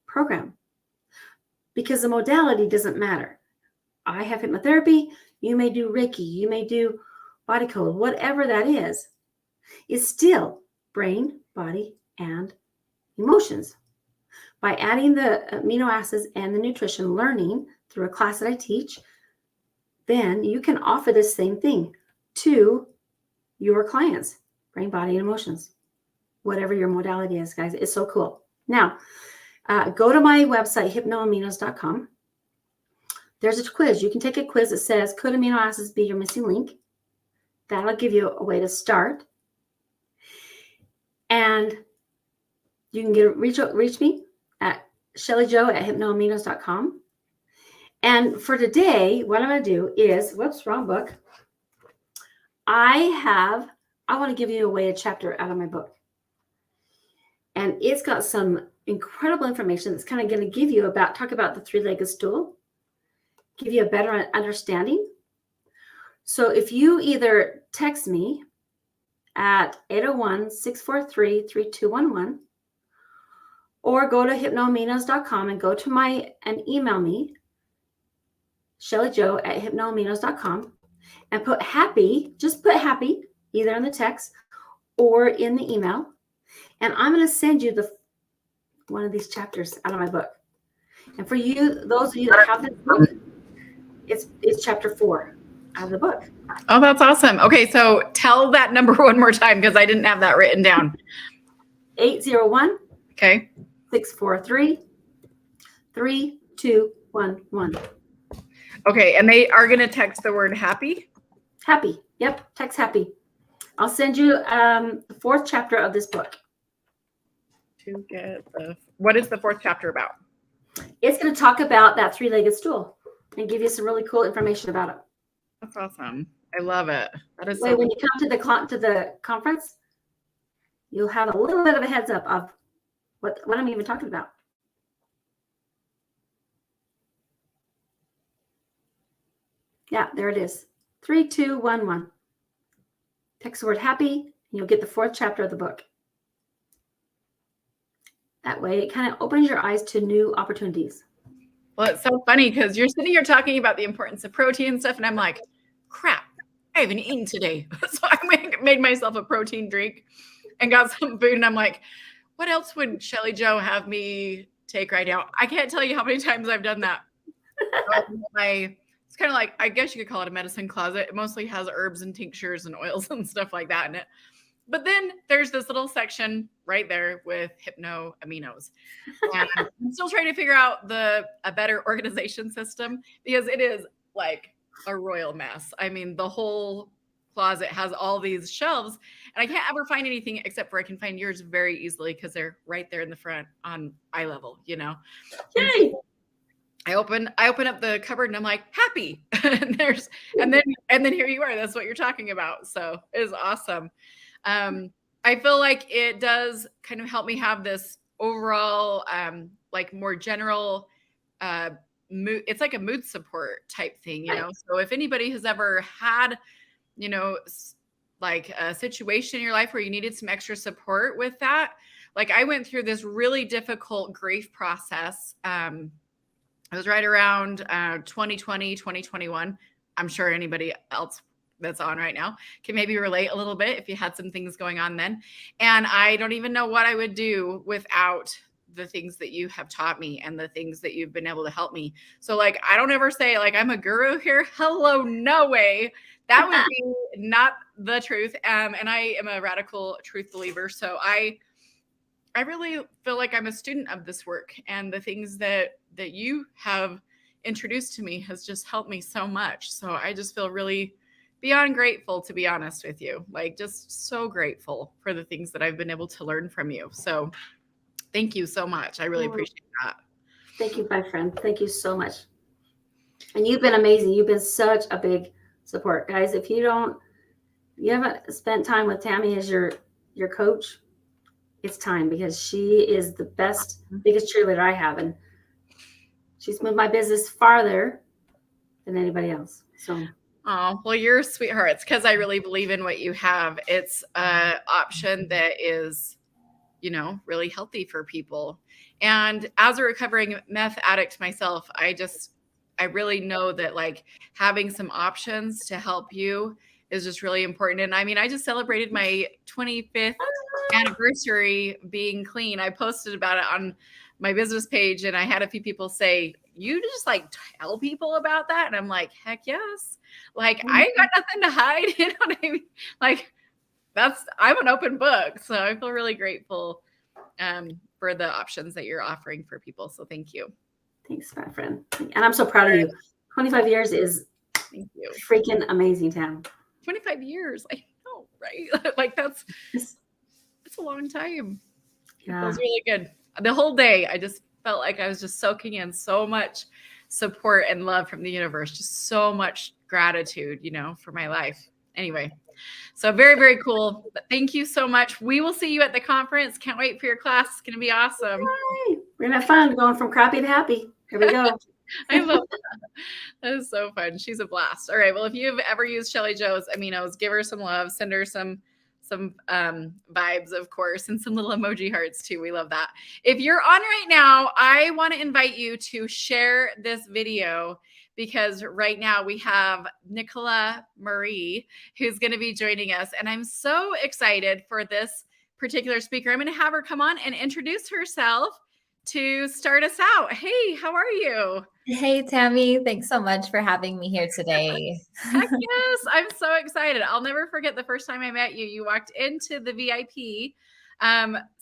program, because the modality doesn't matter. I have hypnotherapy. You may do Reiki. You may do body code, whatever that is. It's still brain, body, and emotions. By adding the amino acids and the nutrition learning through a class that I teach, then you can offer this same thing to your clients: brain, body, and emotions, whatever your modality is, guys. It's so cool. Now, go to my website, hypnoaminos.com. There's a quiz. You can take a quiz that says, could amino acids be your missing link? That'll give you a way to start. And you can reach me at shellyjoe@hypnoaminos.com. And for today, what I'm going to do is, whoops, wrong book. I want to give you a chapter out of my book. And it's got some incredible information that's kind of going to talk about the three-legged stool, give you a better understanding. So if you either text me at 801-643-3211, or go to hypnoaminos.com and email me, shellyjoe@hypnoaminos.com, and put happy, just put happy, either in the text or in the email. And I'm going to send you one of these chapters out of my book. And for you, those of you that have this book, it's chapter 4 out of the book. Oh, that's awesome. Okay, so tell that number one more time, because I didn't have that written down. 801 Okay. 643-3211. Okay. And they are going to text the word happy. Happy. Yep. Text happy. I'll send you the 4th chapter of this book. What is the 4th chapter about? It's going to talk about that 3-legged stool and give you some really cool information about it. That's awesome. I love it. That is Wait, when you come to the conference, you'll have a little bit of a heads up of what I'm even talking about. Yeah, there it is. 3211. Text the word happy, and you'll get the 4th chapter of the book. That way, it kind of opens your eyes to new opportunities. Well, it's so funny because you're sitting here talking about the importance of protein and stuff, and I'm like, crap, I haven't eaten today. So I made myself a protein drink and got some food, and I'm like, what else would Shelly Joe have me take right now? I can't tell you how many times I've done that. It's kind of like, I guess you could call it a medicine closet. It mostly has herbs and tinctures and oils and stuff like that in it. But then there's this little section right there with hypno aminos. And I'm still trying to figure out a better organization system because it is like a royal mess. I mean, the whole closet has all these shelves and I can't ever find anything except for I can find yours very easily because they're right there in the front on eye level, you know. Yay! I open up the cupboard and I'm like, happy. and then here you are. That's what you're talking about. So it is awesome. I feel like it does kind of help me have this overall, like more general, mood. It's like a mood support type thing, you know? So if anybody has ever had, you know, like a situation in your life where you needed some extra support with that, like I went through this really difficult grief process. It was right around 2020, 2021. I'm sure anybody else that's on right now can maybe relate a little bit if you had some things going on then. And I don't even know what I would do without the things that you have taught me and the things that you've been able to help me. So like, I don't ever say like, I'm a guru here. Hello, no way. That would be not the truth. And I am a radical truth believer. So I really feel like I'm a student of this work, and the things that you have introduced to me has just helped me so much. So I just feel really beyond grateful, to be honest with you, like just so grateful for the things that I've been able to learn from you. So thank you so much. I really appreciate that. Thank you, my friend. Thank you so much. And you've been amazing. You've been such a big support, guys. If you haven't spent time with Tammy as your coach, it's time, because she is the biggest cheerleader I have. And she's moved my business farther than anybody else. So, oh, well, you're sweethearts, because I really believe in what you have. It's an option that is, you know, really healthy for people. And as a recovering meth addict myself, I really know that like having some options to help you is just really important. And I mean, I just celebrated my 25th anniversary being clean. I posted about it on my business page, and I had a few people say, you just like tell people about that? And I'm like, heck yes. Like, I ain't got nothing to hide. You know what I mean? Like, I'm an open book. So I feel really grateful for the options that you're offering for people. So thank you. Thanks, my friend. And I'm so proud of you. 25 years is thank you. Freaking amazing, Tam. 25 years. I know, right? Like that's a long time. Yeah. It feels really good. The whole day, I just felt like I was just soaking in so much support and love from the universe. Just so much gratitude, you know, for my life. Anyway, so very, very cool. But thank you so much. We will see you at the conference. Can't wait for your class. It's going to be awesome. Yay. We're going to have fun going from crappy to happy. Here we go. I love that. That is so fun. She's a blast. All right. Well, if you've ever used Shelly Joe's aminos, give her some love, send her some vibes, of course, and some little emoji hearts too. We love that. If you're on right now, I want to invite you to share this video, because right now we have Nicola Marie, who's going to be joining us. And I'm so excited for this particular speaker. I'm going to have her come on and introduce herself to start us out. Hey, how are you? Hey, Tammy. Thanks so much for having me here today. Heck yes. I'm so excited. I'll never forget the first time I met you. You walked into the VIP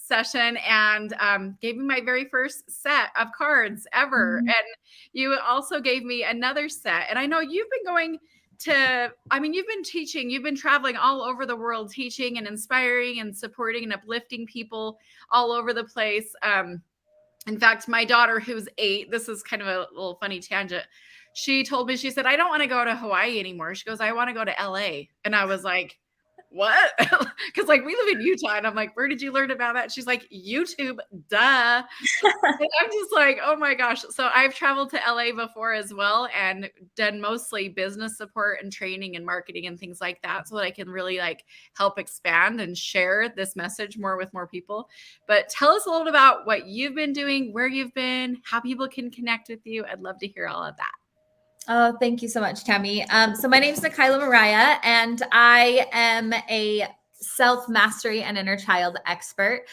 session and gave me my very first set of cards ever. Mhm. And you also gave me another set. And I know you've been going to, I mean, you've been teaching, you've been traveling all over the world, teaching and inspiring and supporting and uplifting people all over the place. In fact, my daughter, who's 8, this is kind of a little funny tangent. She told me, she said, I don't want to go to Hawaii anymore. She goes, I want to go to LA. And I was like, what? Because like we live in Utah. And I'm like, where did you learn about that? She's like, YouTube, duh. And I'm just like, oh my gosh. So I've traveled to LA before as well and done mostly business support and training and marketing and things like that so that I can really like help expand and share this message more with more people. But tell us a little about what you've been doing, where you've been, how people can connect with you. I'd love to hear all of that. Oh, thank you so much, Tammy. So my name is Nikayla Mariah, and I am a self-mastery and inner child expert.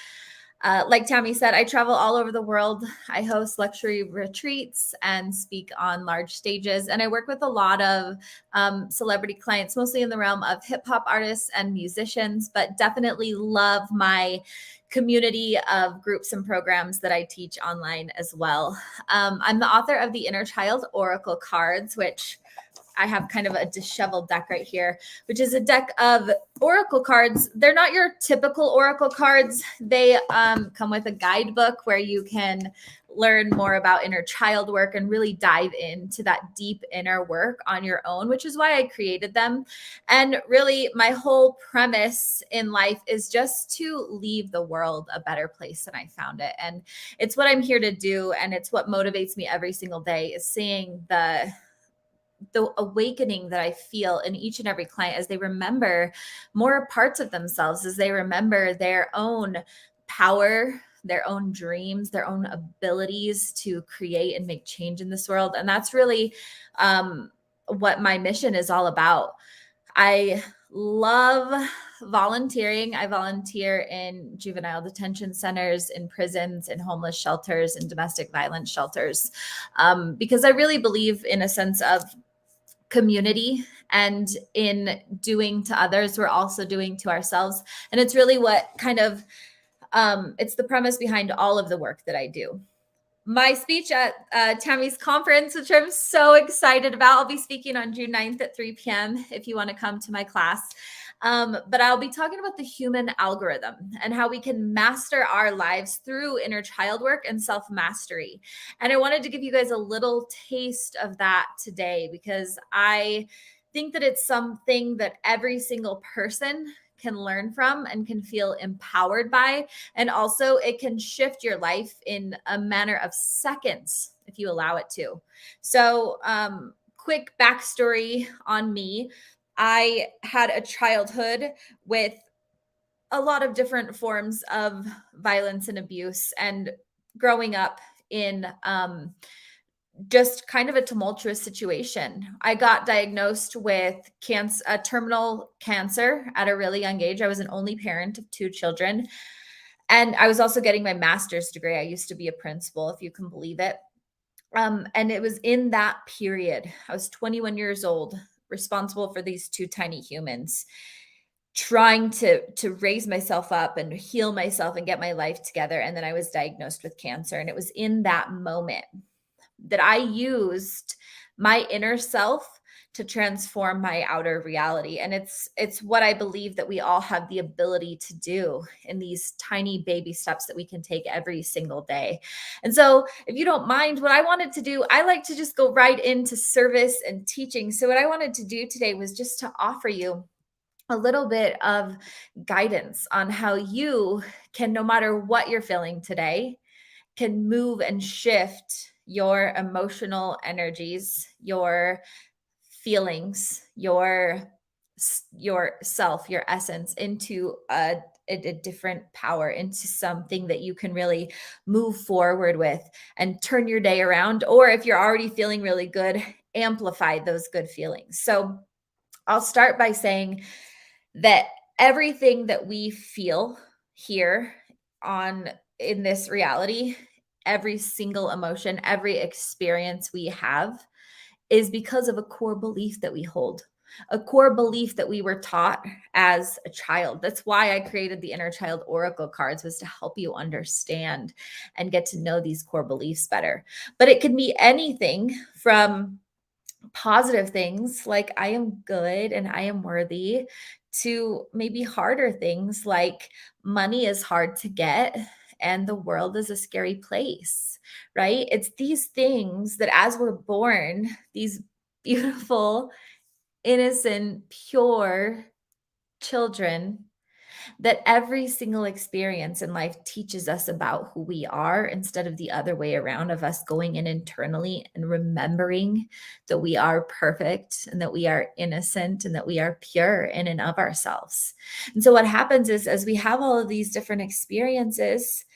Like Tammy said, I travel all over the world. I host luxury retreats and speak on large stages. And I work with a lot of celebrity clients, mostly in the realm of hip hop artists and musicians, but definitely love my community of groups and programs that I teach online as well. I'm the author of the Inner Child Oracle cards, which I have kind of a disheveled deck right here, which is a deck of oracle cards. They're not your typical oracle cards. They come with a guidebook where you can learn more about inner child work and really dive into that deep inner work on your own, which is why I created them. And really, my whole premise in life is just to leave the world a better place than I found it. And it's what I'm here to do. And it's what motivates me every single day, is seeing the awakening that I feel in each and every client as they remember more parts of themselves, as they remember their own power, their own dreams, their own abilities to create and make change in this world. And that's really what my mission is all about. I love volunteering. I volunteer in juvenile detention centers, in prisons, in homeless shelters, in domestic violence shelters, because I really believe in a sense of community, and in doing to others, we're also doing to ourselves. And it's really what kind of, it's the premise behind all of the work that I do. My speech at Tammy's conference, which I'm so excited about, I'll be speaking on June 9th at 3 p.m. if you want to come to my class. But I'll be talking about the human algorithm and how we can master our lives through inner child work and self-mastery. And I wanted to give you guys a little taste of that today, because I think that it's something that every single person can learn from and can feel empowered by. And also it can shift your life in a matter of seconds if you allow it to. So quick backstory on me. I had a childhood with a lot of different forms of violence and abuse, and growing up in just kind of a tumultuous situation. I got diagnosed with cancer, terminal cancer at a really young age. I was an only parent of 2 children. And I was also getting my master's degree. I used to be a principal, if you can believe it. And it was in that period, I was 21 years old, responsible for these 2 tiny humans, trying to raise myself up and heal myself and get my life together. And then I was diagnosed with cancer. And it was in that moment that I used my inner self to transform my outer reality. And it's what I believe that we all have the ability to do in these tiny baby steps that we can take every single day. And so if you don't mind, what I wanted to do, I like to just go right into service and teaching. So what I wanted to do today was just to offer you a little bit of guidance on how you can, no matter what you're feeling today, can move and shift your emotional energies, your feelings, your self, your essence into a different power, into something that you can really move forward with and turn your day around. Or if you're already feeling really good, amplify those good feelings. So I'll start by saying that everything that we feel here in this reality, every single emotion, every experience we have, is because of a core belief that we hold. a core belief that we were taught as a child. That's why I created the Inner Child Oracle cards, was to help you understand and get to know these core beliefs better. But it can be anything from positive things like I am good and I am worthy, to maybe harder things like money is hard to get and the world is a scary place, right? It's these things that as we're born, these beautiful, innocent, pure children, that every single experience in life teaches us about who we are, instead of the other way around, of us going in internally and remembering that we are perfect and that we are innocent and that we are pure in and of ourselves. And so what happens is, as we have all of these different experiences,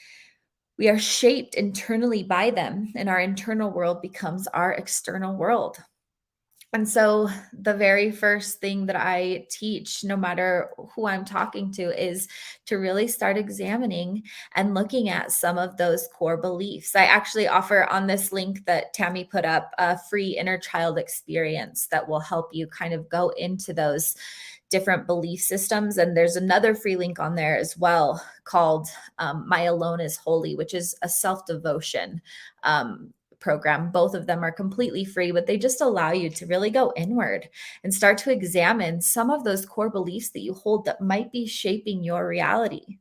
we are shaped internally by them, and our internal world becomes our external world. And so the very first thing that I teach, no matter who I'm talking to, is to really start examining and looking at some of those core beliefs. I actually offer on this link that Tammy put up a free inner child experience that will help you kind of go into those different belief systems. And there's another free link on there as well called My Alone is Holy, which is a self-devotion program. Both of them are completely free, but they just allow you to really go inward and start to examine some of those core beliefs that you hold that might be shaping your reality.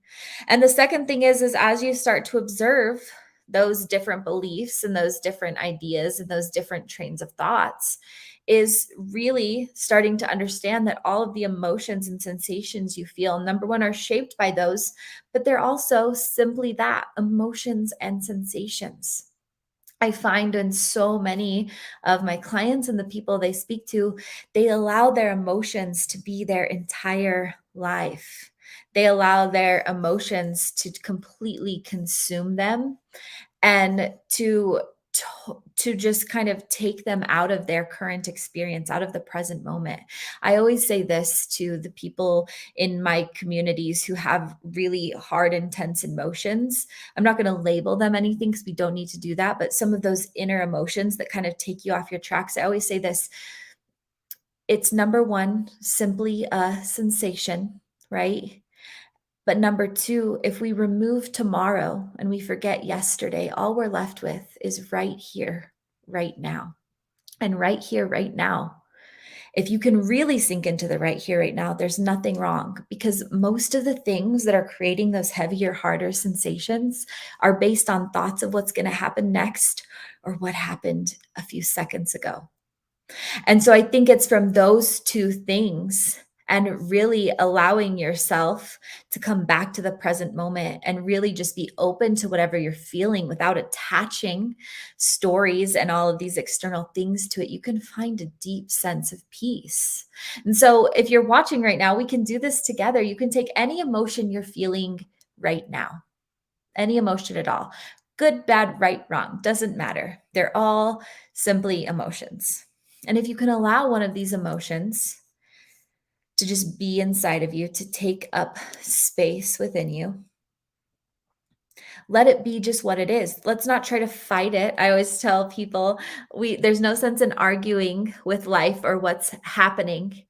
And the second thing is as you start to observe those different beliefs and those different ideas and those different trains of thoughts, is really starting to understand that all of the emotions and sensations you feel, number one, are shaped by those, but they're also simply that, emotions and sensations. I find in so many of my clients and the people they speak to, they allow their emotions to be their entire life. They allow their emotions to completely consume them and to just kind of take them out of their current experience, out of the present moment. I always say this to the people in my communities who have really hard, intense emotions. I'm not going to label them anything because we don't need to do that, but some of those inner emotions that kind of take you off your tracks, I always say this: it's number one, simply a sensation, right? But number two, if we remove tomorrow and we forget yesterday, all we're left with is right here, right now. And right here, right now. If you can really sink into the right here, right now, there's nothing wrong, because most of the things that are creating those heavier, harder sensations are based on thoughts of what's going to happen next or what happened a few seconds ago. And so I think it's from those two things, and really allowing yourself to come back to the present moment and really just be open to whatever you're feeling without attaching stories and all of these external things to it, you can find a deep sense of peace. And so if you're watching right now, we can do this together. You can take any emotion you're feeling right now, any emotion at all. Good, bad, right, wrong, doesn't matter. They're all simply emotions. And if you can allow one of these emotions to just be inside of you, to take up space within you, let it be just what it is. Let's not try to fight it. I always tell people there's no sense in arguing with life or what's happening,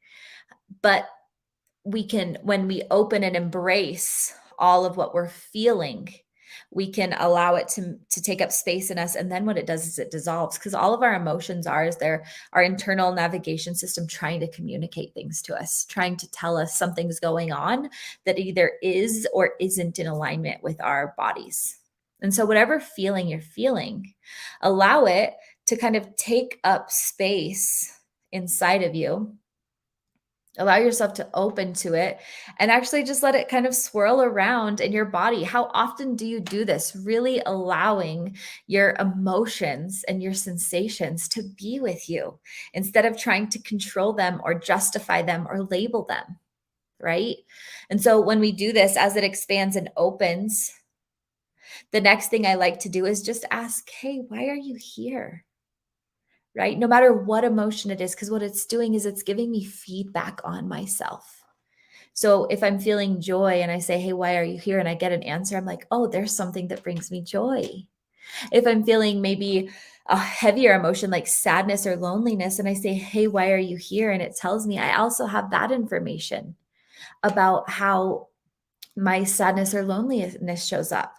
but we can, when we open and embrace all of what we're feeling, we can allow it to take up space in us. And then what it does is it dissolves, because all of our emotions is our internal navigation system trying to communicate things to us, trying to tell us something's going on that either is or isn't in alignment with our bodies. And so whatever feeling you're feeling, allow it to kind of take up space inside of you. Allow yourself to open to it and actually just let it kind of swirl around in your body. How often do you do this? Really allowing your emotions and your sensations to be with you instead of trying to control them or justify them or label them, right? And so when we do this, as it expands and opens, the next thing I like to do is just ask, hey, why are you here? Right? No matter what emotion it is, because what it's doing is it's giving me feedback on myself. So if I'm feeling joy and I say, hey, why are you here? And I get an answer, I'm like, oh, there's something that brings me joy. If I'm feeling maybe a heavier emotion like sadness or loneliness, and I say, hey, why are you here? And it tells me I also have that information about how my sadness or loneliness shows up.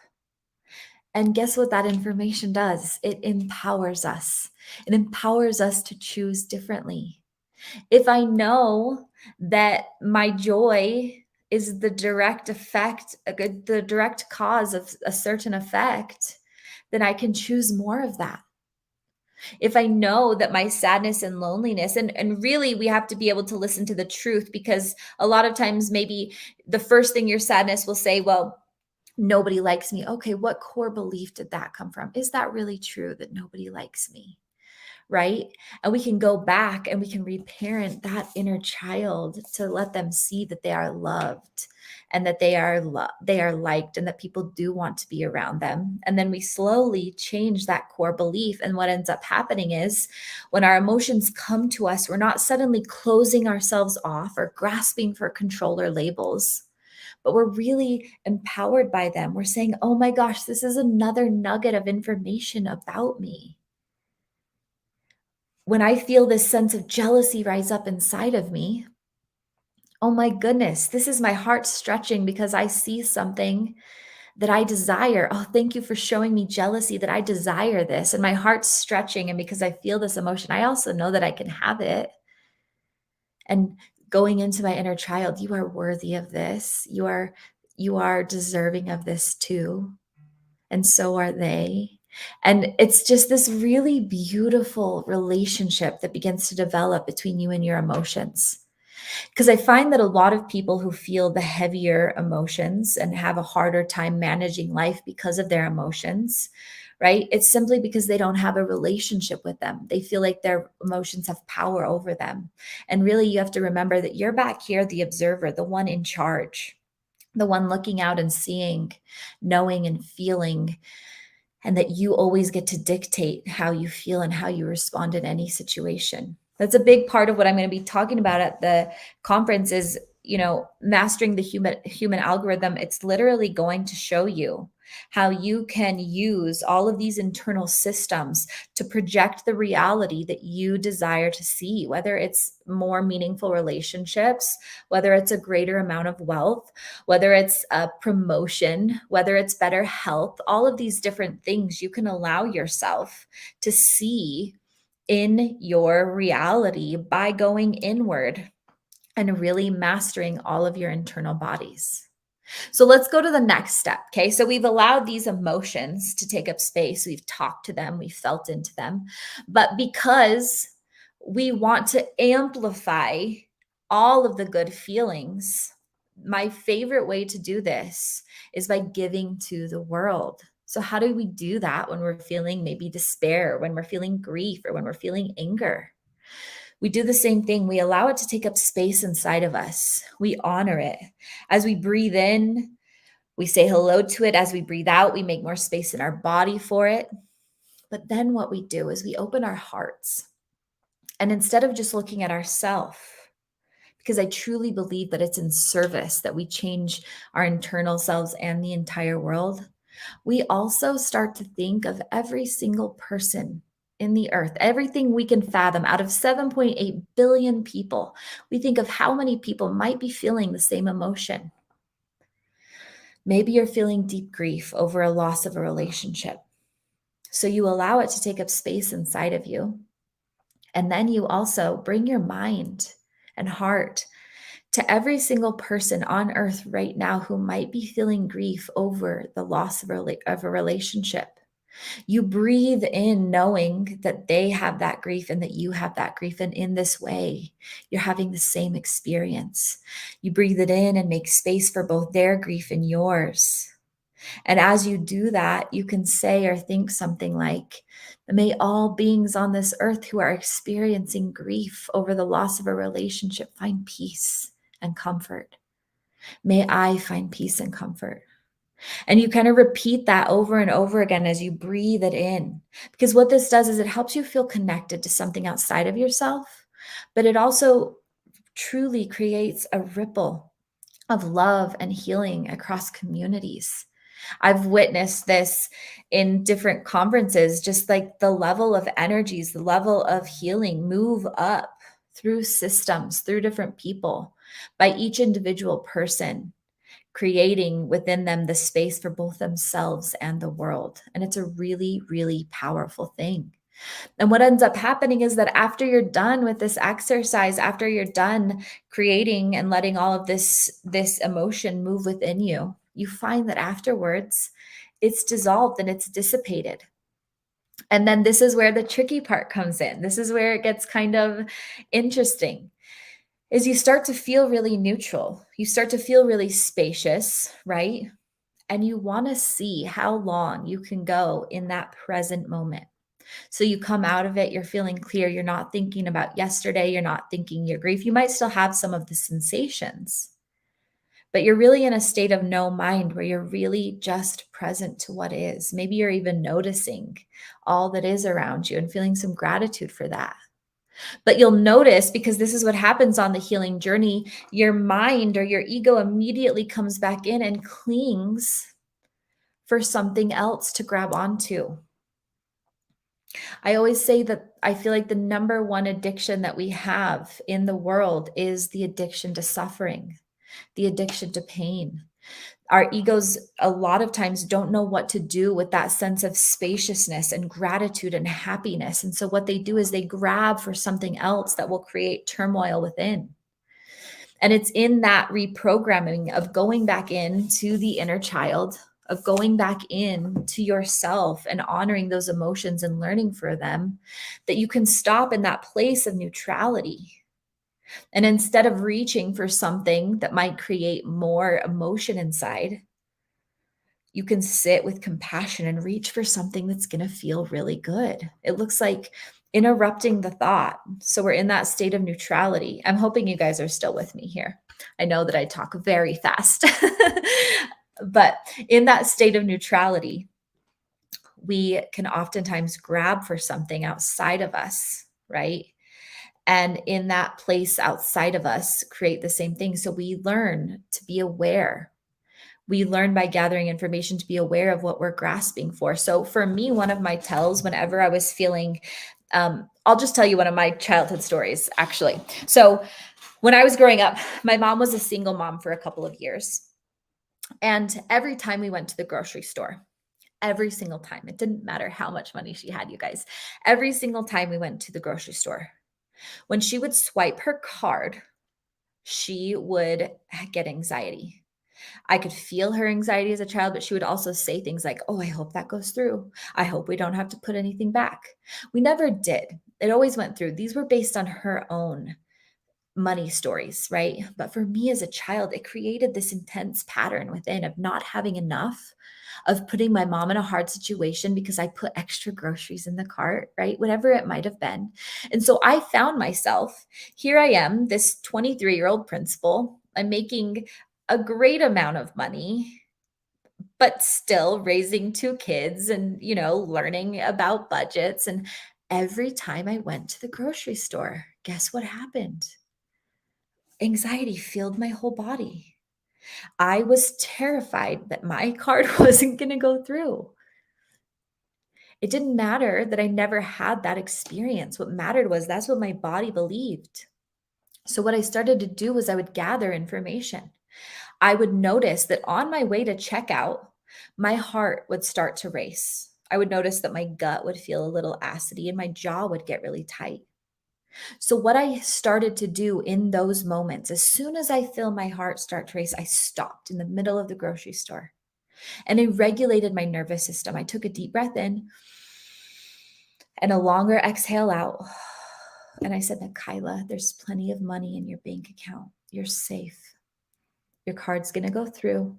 And guess what that information does? It empowers us. It empowers us to choose differently. If I know that my joy is the direct effect, the direct cause of a certain effect, then I can choose more of that. If I know that my sadness and loneliness, and really we have to be able to listen to the truth, because a lot of times maybe the first thing your sadness will say, well, nobody likes me. Okay, what core belief did that come from? Is that really true that nobody likes me? Right? And we can go back and we can reparent that inner child to let them see that they are loved and that they are liked, and that people do want to be around them. And then we slowly change that core belief. And what ends up happening is when our emotions come to us, we're not suddenly closing ourselves off or grasping for control or labels, but we're really empowered by them. We're saying, oh my gosh, this is another nugget of information about me. When I feel this sense of jealousy rise up inside of me, oh my goodness, this is my heart stretching because I see something that I desire. Oh, thank you for showing me jealousy, that I desire this. And my heart's stretching. And because I feel this emotion, I also know that I can have it. And going into my inner child, you are worthy of this. You are deserving of this too. And so are they. And it's just this really beautiful relationship that begins to develop between you and your emotions. Because I find that a lot of people who feel the heavier emotions and have a harder time managing life because of their emotions, right? It's simply because they don't have a relationship with them. They feel like their emotions have power over them. And really, you have to remember that you're back here, the observer, the one in charge, the one looking out and seeing, knowing and feeling, and that you always get to dictate how you feel and how you respond in any situation. That's a big part of what I'm going to be talking about at the conference is, mastering the human algorithm. It's literally going to show you how you can use all of these internal systems to project the reality that you desire to see, whether it's more meaningful relationships, whether it's a greater amount of wealth, whether it's a promotion, whether it's better health, all of these different things you can allow yourself to see in your reality by going inward and really mastering all of your internal bodies. So let's go to the next step. Okay. So we've allowed these emotions to take up space. We've talked to them. We've felt into them. But because we want to amplify all of the good feelings, my favorite way to do this is by giving to the world. So how do we do that when we're feeling maybe despair, when we're feeling grief, or when we're feeling anger? We do the same thing. We allow it to take up space inside of us. We honor it. As we breathe in, we say hello to it. As we breathe out, we make more space in our body for it. But then what we do is we open our hearts. And instead of just looking at ourselves, because I truly believe that it's in service that we change our internal selves and the entire world, we also start to think of every single person in the earth, everything we can fathom. Out of 7.8 billion people, we think of how many people might be feeling the same emotion. Maybe you're feeling deep grief over a loss of a relationship. So you allow it to take up space inside of you. And then you also bring your mind and heart to every single person on earth right now who might be feeling grief over the loss of a relationship. You breathe in knowing that they have that grief and that you have that grief. And in this way, you're having the same experience. You breathe it in and make space for both their grief and yours. And as you do that, you can say or think something like, may all beings on this earth who are experiencing grief over the loss of a relationship find peace and comfort. May I find peace and comfort. And you kind of repeat that over and over again as you breathe it in. Because what this does is it helps you feel connected to something outside of yourself, but it also truly creates a ripple of love and healing across communities. I've witnessed this in different conferences, just like the level of energies, the level of healing move up through systems, through different people, by each individual person, creating within them the space for both themselves and the world. And it's a really, really powerful thing. And what ends up happening is that after you're done with this exercise, after you're done creating and letting all of this emotion move within you, you find that afterwards it's dissolved and it's dissipated. And then this is where the tricky part comes in. This is where it gets kind of interesting. Is you start to feel really neutral. You start to feel really spacious, right? And you want to see how long you can go in that present moment. So you come out of it, you're feeling clear. You're not thinking about yesterday. You're not thinking your grief. You might still have some of the sensations, but you're really in a state of no mind where you're really just present to what is. Maybe you're even noticing all that is around you and feeling some gratitude for that. But you'll notice, because this is what happens on the healing journey, your mind or your ego immediately comes back in and clings for something else to grab onto. I always say that I feel like the number one addiction that we have in the world is the addiction to suffering, the addiction to pain. Our egos a lot of times don't know what to do with that sense of spaciousness and gratitude and happiness. And so what they do is they grab for something else that will create turmoil within. And it's in that reprogramming of going back into the inner child, of going back into yourself and honoring those emotions and learning for them, that you can stop in that place of neutrality. And instead of reaching for something that might create more emotion inside, you can sit with compassion and reach for something that's going to feel really good. It looks like interrupting the thought. So we're in that state of neutrality. I'm hoping you guys are still with me here. I know that I talk very fast, but in that state of neutrality, we can oftentimes grab for something outside of us, right? And in that place outside of us, create the same thing. So we learn to be aware. We learn by gathering information to be aware of what we're grasping for. So for me, one of my tells whenever I was feeling, I'll just tell you one of my childhood stories, actually. So when I was growing up, my mom was a single mom for a couple of years. And every time we went to the grocery store, every single time, it didn't matter how much money she had, you guys, every single time we went to the grocery store, when she would swipe her card, she would get anxiety. I could feel her anxiety as a child, but she would also say things like, oh, I hope that goes through. I hope we don't have to put anything back. We never did. It always went through. These were based on her own money stories, right? But for me as a child, it created this intense pattern within of not having enough, of putting my mom in a hard situation because I put extra groceries in the cart, right? Whatever it might have been. And so I found myself, here I am, this 23-year-old principal. I'm making a great amount of money, but still raising two kids and, learning about budgets. And every time I went to the grocery store, guess what happened? Anxiety filled my whole body. I was terrified that my card wasn't going to go through. It didn't matter that I never had that experience. What mattered was that's what my body believed. So what I started to do was I would gather information. I would notice that on my way to checkout, my heart would start to race. I would notice that my gut would feel a little acidy and my jaw would get really tight. So what I started to do in those moments, as soon as I feel my heart start to race, I stopped in the middle of the grocery store and I regulated my nervous system. I took a deep breath in and a longer exhale out. And I said, Kyla, there's plenty of money in your bank account. You're safe. Your card's going to go through.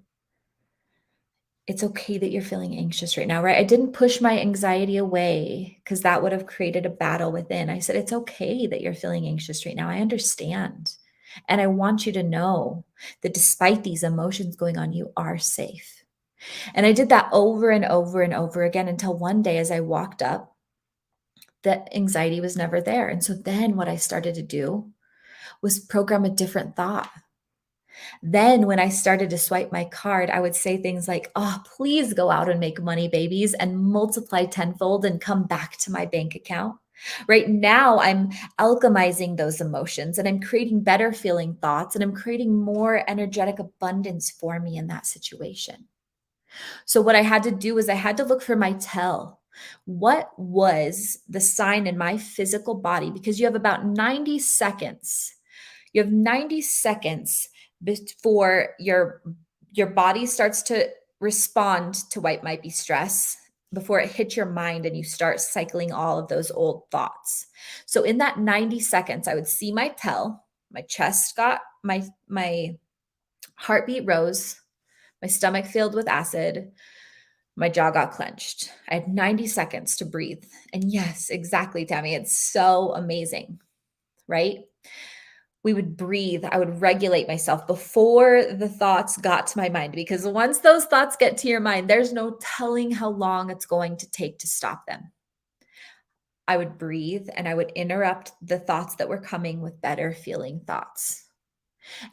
It's okay that you're feeling anxious right now, right? I didn't push my anxiety away because that would have created a battle within. I said, it's okay that you're feeling anxious right now. I understand. And I want you to know that despite these emotions going on, you are safe. And I did that over and over and over again until one day as I walked up, that anxiety was never there. And so then what I started to do was program a different thought. Then when I started to swipe my card, I would say things like, oh, please go out and make money, babies, and multiply tenfold and come back to my bank account. Right now, I'm alchemizing those emotions and I'm creating better feeling thoughts and I'm creating more energetic abundance for me in that situation. So, what I had to do is I had to look for my tell. What was the sign in my physical body? Because you have about 90 seconds. You have 90 seconds before your body starts to respond to what might be stress, before it hits your mind and you start cycling all of those old thoughts. So in that 90 seconds, I would see my tell, my chest got my heartbeat rose, my stomach filled with acid, my jaw got clenched. I had 90 seconds to breathe. And yes, exactly, Tammy. It's so amazing, right? We would breathe. I would regulate myself before the thoughts got to my mind, because once those thoughts get to your mind, there's no telling how long it's going to take to stop them. I would breathe and I would interrupt the thoughts that were coming with better feeling thoughts.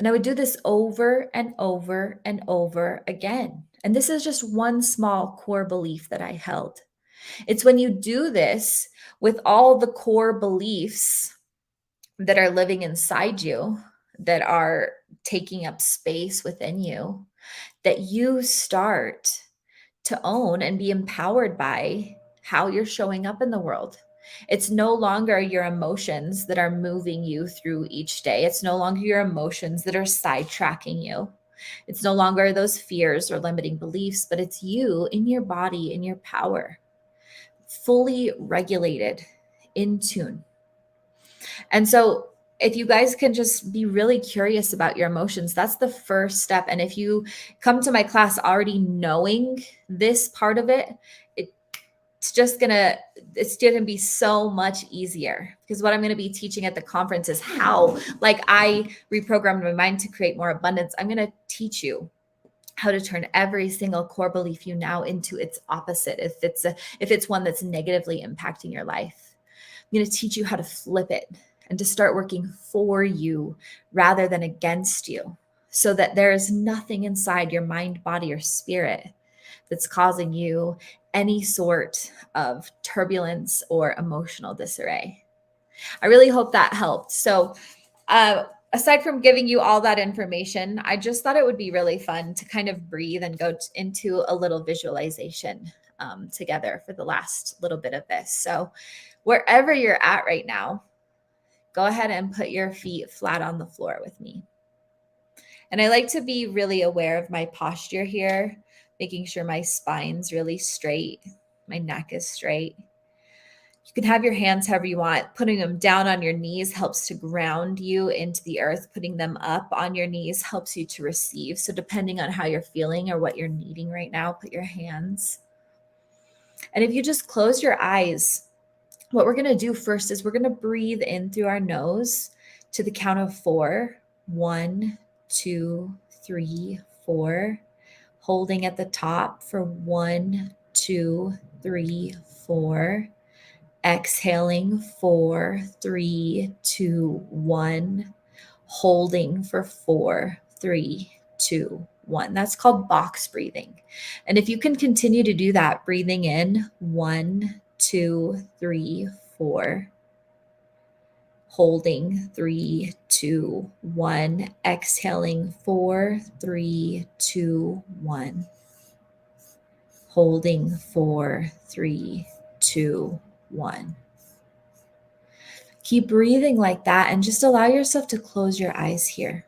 And I would do this over and over and over again. And this is just one small core belief that I held. It's when you do this with all the core beliefs that are living inside you, that are taking up space within you, that you start to own and be empowered by how you're showing up in the world. It's no longer your emotions that are moving you through each day. It's no longer your emotions that are sidetracking you. It's no longer those fears or limiting beliefs, but it's you in your body, in your power, fully regulated, in tune. And so if you guys can just be really curious about your emotions, that's the first step. And if you come to my class already knowing this part of it, it's gonna be so much easier, because what I'm going to be teaching at the conference is how, like I reprogrammed my mind to create more abundance. I'm going to teach you how to turn every single core belief you now into its opposite. If it's one that's negatively impacting your life, I'm going to teach you how to flip it and to start working for you rather than against you, so that there is nothing inside your mind, body, or spirit that's causing you any sort of turbulence or emotional disarray. I really hope that helped. So, aside from giving you all that information, I just thought it would be really fun to kind of breathe and go into a little visualization together for the last little bit of this. So, wherever you're at right now, go ahead and put your feet flat on the floor with me. And I like to be really aware of my posture here, making sure my spine's really straight, my neck is straight. You can have your hands however you want. Putting them down on your knees helps to ground you into the earth. Putting them up on your knees helps you to receive. So depending on how you're feeling or what you're needing right now, put your hands. And if you just close your eyes, what we're going to do first is we're going to breathe in through our nose to the count of 4. 1, 2, 3, 4. Holding at the top for 1, 2, 3, 4. Exhaling 4, 3, 2, 1. Holding for 4, 3, 2, 1. That's called box breathing. And if you can continue to do that, breathing in 1, 2, 3, 4. Holding 3, 2, 1. Exhaling 4, 3, 2, 1. Holding 4, 3, 2, 1. Keep breathing like that and just allow yourself to close your eyes here.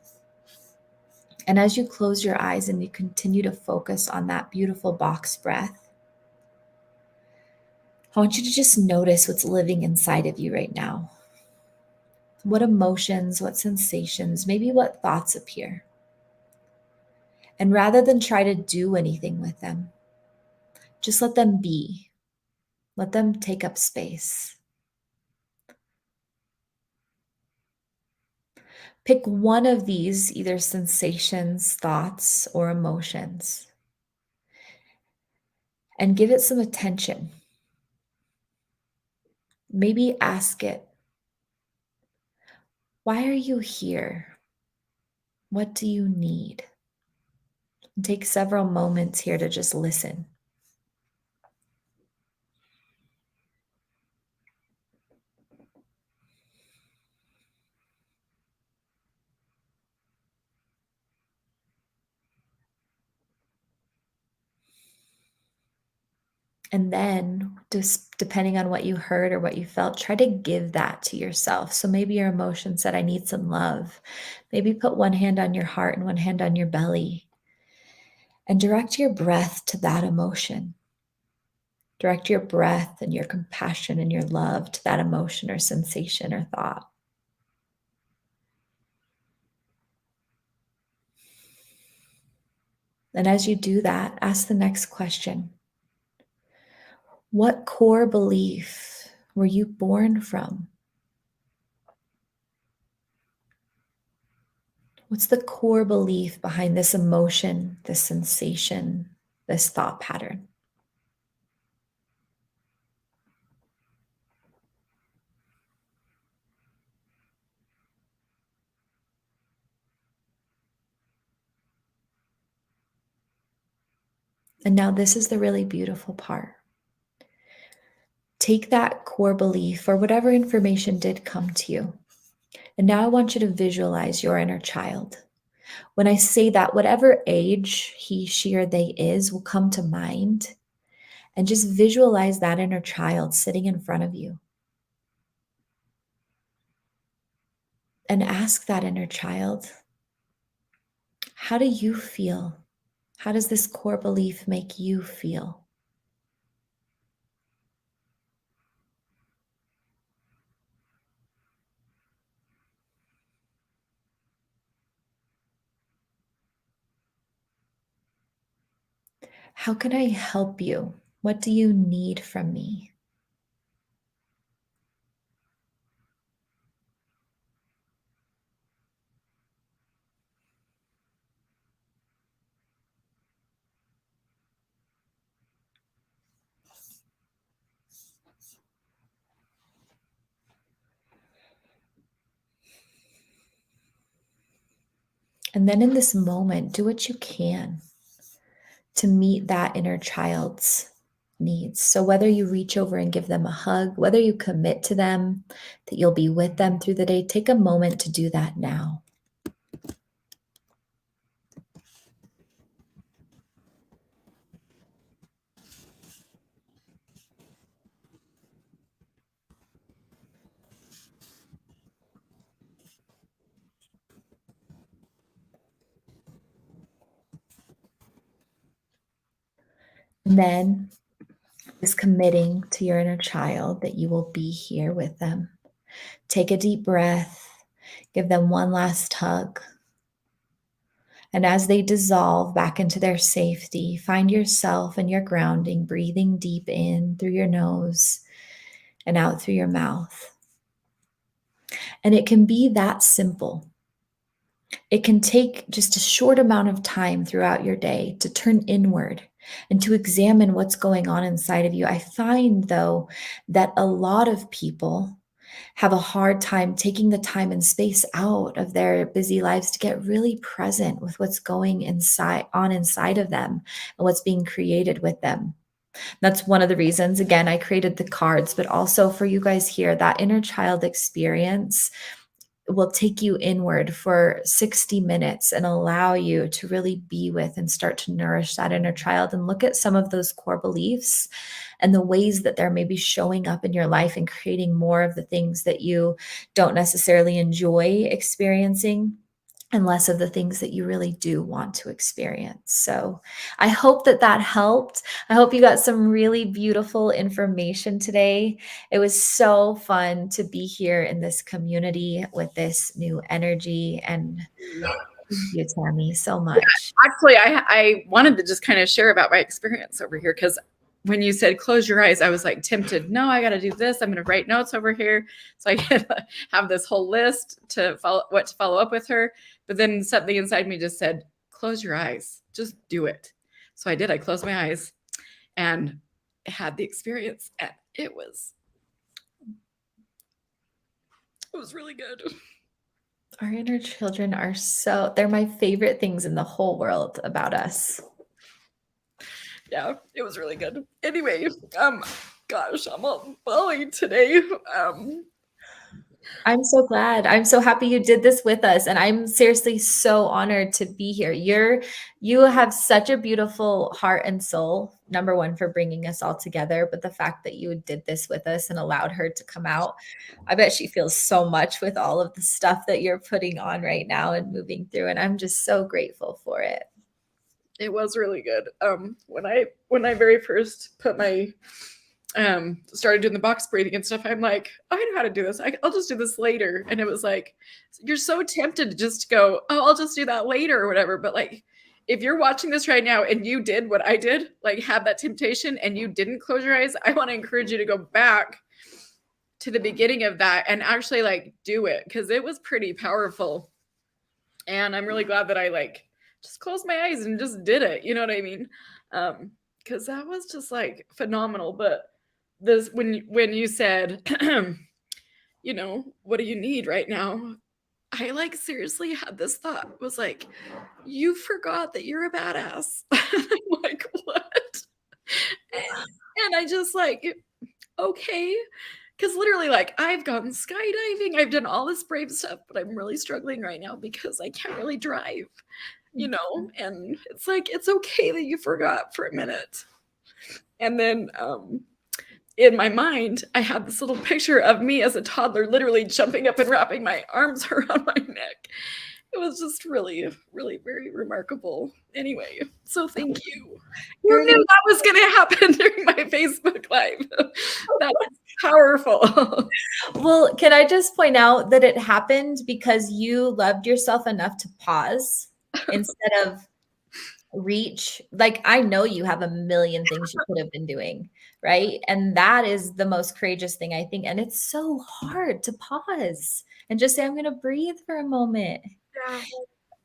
And as you close your eyes and you continue to focus on that beautiful box breath, I want you to just notice what's living inside of you right now. What emotions, what sensations, maybe what thoughts appear. And rather than try to do anything with them, just let them be. Let them take up space. Pick one of these, either sensations, thoughts, or emotions, and give it some attention. Maybe ask it, why are you here? What do you need? And take several moments here to just listen. And then, just depending on what you heard or what you felt, try to give that to yourself. So maybe your emotion said, I need some love. Maybe put one hand on your heart and one hand on your belly and direct your breath to that emotion. Direct your breath and your compassion and your love to that emotion or sensation or thought. And as you do that, ask the next question. What core belief were you born from? What's the core belief behind this emotion, this sensation, this thought pattern? And now this is the really beautiful part. Take that core belief or whatever information did come to you. And now I want you to visualize your inner child. When I say that, whatever age he, she, or they is will come to mind. And just visualize that inner child sitting in front of you. And ask that inner child, how do you feel? How does this core belief make you feel? How can I help you? What do you need from me? And then in this moment, do what you can to meet that inner child's needs. So whether you reach over and give them a hug, whether you commit to them, that you'll be with them through the day, take a moment to do that now. And then is committing to your inner child that you will be here with them. Take a deep breath, give them one last hug. And as they dissolve back into their safety, find yourself and your grounding, breathing deep in through your nose and out through your mouth. And it can be that simple. It can take just a short amount of time throughout your day to turn inward and to examine what's going on inside of you. I find, though, that a lot of people have a hard time taking the time and space out of their busy lives to get really present with what's going inside of them and what's being created with them. That's one of the reasons, again, I created the cards, but also for you guys here, that inner child experience will take you inward for 60 minutes and allow you to really be with and start to nourish that inner child and look at some of those core beliefs and the ways that they're maybe showing up in your life and creating more of the things that you don't necessarily enjoy experiencing and less of the things that you really do want to experience. So I hope that that helped. I hope you got some really beautiful information today. It was so fun to be here in this community with this new energy. And thank you, Tammy, so much. Actually, I wanted to just kind of share about my experience over here because when you said close your eyes, I was like tempted. No, I got to do this. I'm going to write notes over here so I can have this whole list to follow up with her. But then something inside me just said, close your eyes. Just do it. So I did. I closed my eyes and had the experience. And it was really good. Our inner children are they're my favorite things in the whole world about us. Yeah, it was really good. Anyway, gosh, I'm all bawling today. I'm so glad. I'm so happy you did this with us. And I'm seriously so honored to be here. You have such a beautiful heart and soul, number one, for bringing us all together. But the fact that you did this with us and allowed her to come out, I bet she feels so much with all of the stuff that you're putting on right now and moving through. And I'm just so grateful for it. It was really good. When I very first put my started doing the box breathing and stuff, I'm like, oh, I know how to do this. I'll just do this later. And it was like, you're so tempted to just go, oh, I'll just do that later or whatever. But like, if you're watching this right now and you did what I did, like have that temptation and you didn't close your eyes, I want to encourage you to go back to the beginning of that and actually like do it, because it was pretty powerful. And I'm really glad that I like just closed my eyes and just did it. You know what I mean? Because that was just like phenomenal. But this when you said, you know, what do you need right now? I like seriously had this thought. It was like, you forgot that you're a badass. I'm like, what? And I just like, okay. Because literally, like, I've gone skydiving, I've done all this brave stuff, but I'm really struggling right now because I can't really drive, you know? And it's like, it's okay that you forgot for a minute. And then in my mind, I had this little picture of me as a toddler, literally jumping up and wrapping my arms around my neck. It was just really, really very remarkable. Anyway, so thank you. Who knew that was going to happen during my Facebook Live? That was powerful. Well, can I just point out that it happened because you loved yourself enough to pause instead of reach? Like, I know you have a million things you could have been doing, right? And that is the most courageous thing, I think. And it's so hard to pause and just say, I'm going to breathe for a moment. Yeah.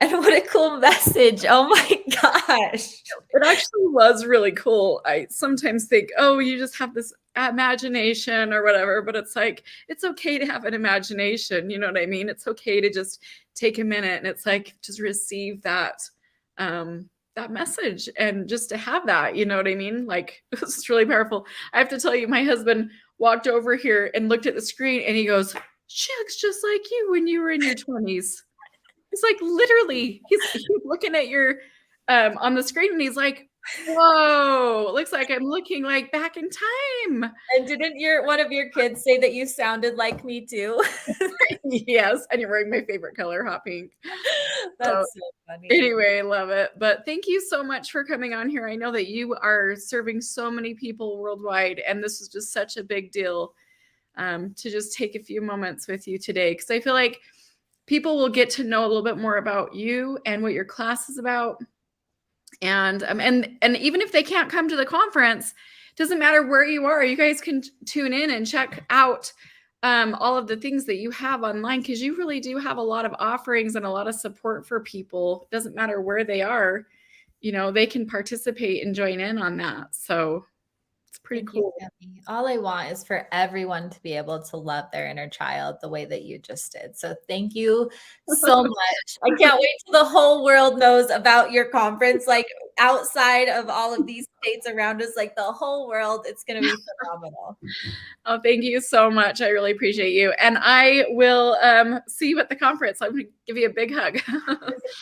And what a cool message. Oh my gosh. It actually was really cool. I sometimes think, oh, you just have this imagination or whatever, but it's like, it's okay to have an imagination. You know what I mean? It's okay to just take a minute and it's like, just receive that, that message and just to have that, you know what I mean? Like, it's really powerful. I have to tell you, my husband walked over here and looked at the screen and he goes, she looks just like you when you were in your 20s. It's like, literally, he's looking at your on the screen and he's like, whoa, looks like I'm looking like back in time. And didn't one of your kids say that you sounded like me too? Yes, and you're wearing my favorite color, hot pink. That's so funny. Anyway, I love it. But thank you so much for coming on here. I know that you are serving so many people worldwide, and this is just such a big deal to just take a few moments with you today, because I feel like people will get to know a little bit more about you and what your class is about. And even if they can't come to the conference, doesn't matter where you are, you guys can tune in and check out all of the things that you have online, because you really do have a lot of offerings and a lot of support for people. Doesn't matter where they are, you know, they can participate and join in on that. So it's pretty cool. All I want is for everyone to be able to love their inner child the way that you just did. So thank you so much. I can't wait till the whole world knows about your conference, like outside of all of these states around us, like the whole world. It's going to be phenomenal. Oh, thank you so much. I really appreciate you. And I will see you at the conference. I'm going to give you a big hug.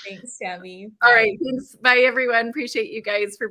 Thanks, Tammy. All right. Thanks. Bye, everyone. Appreciate you guys for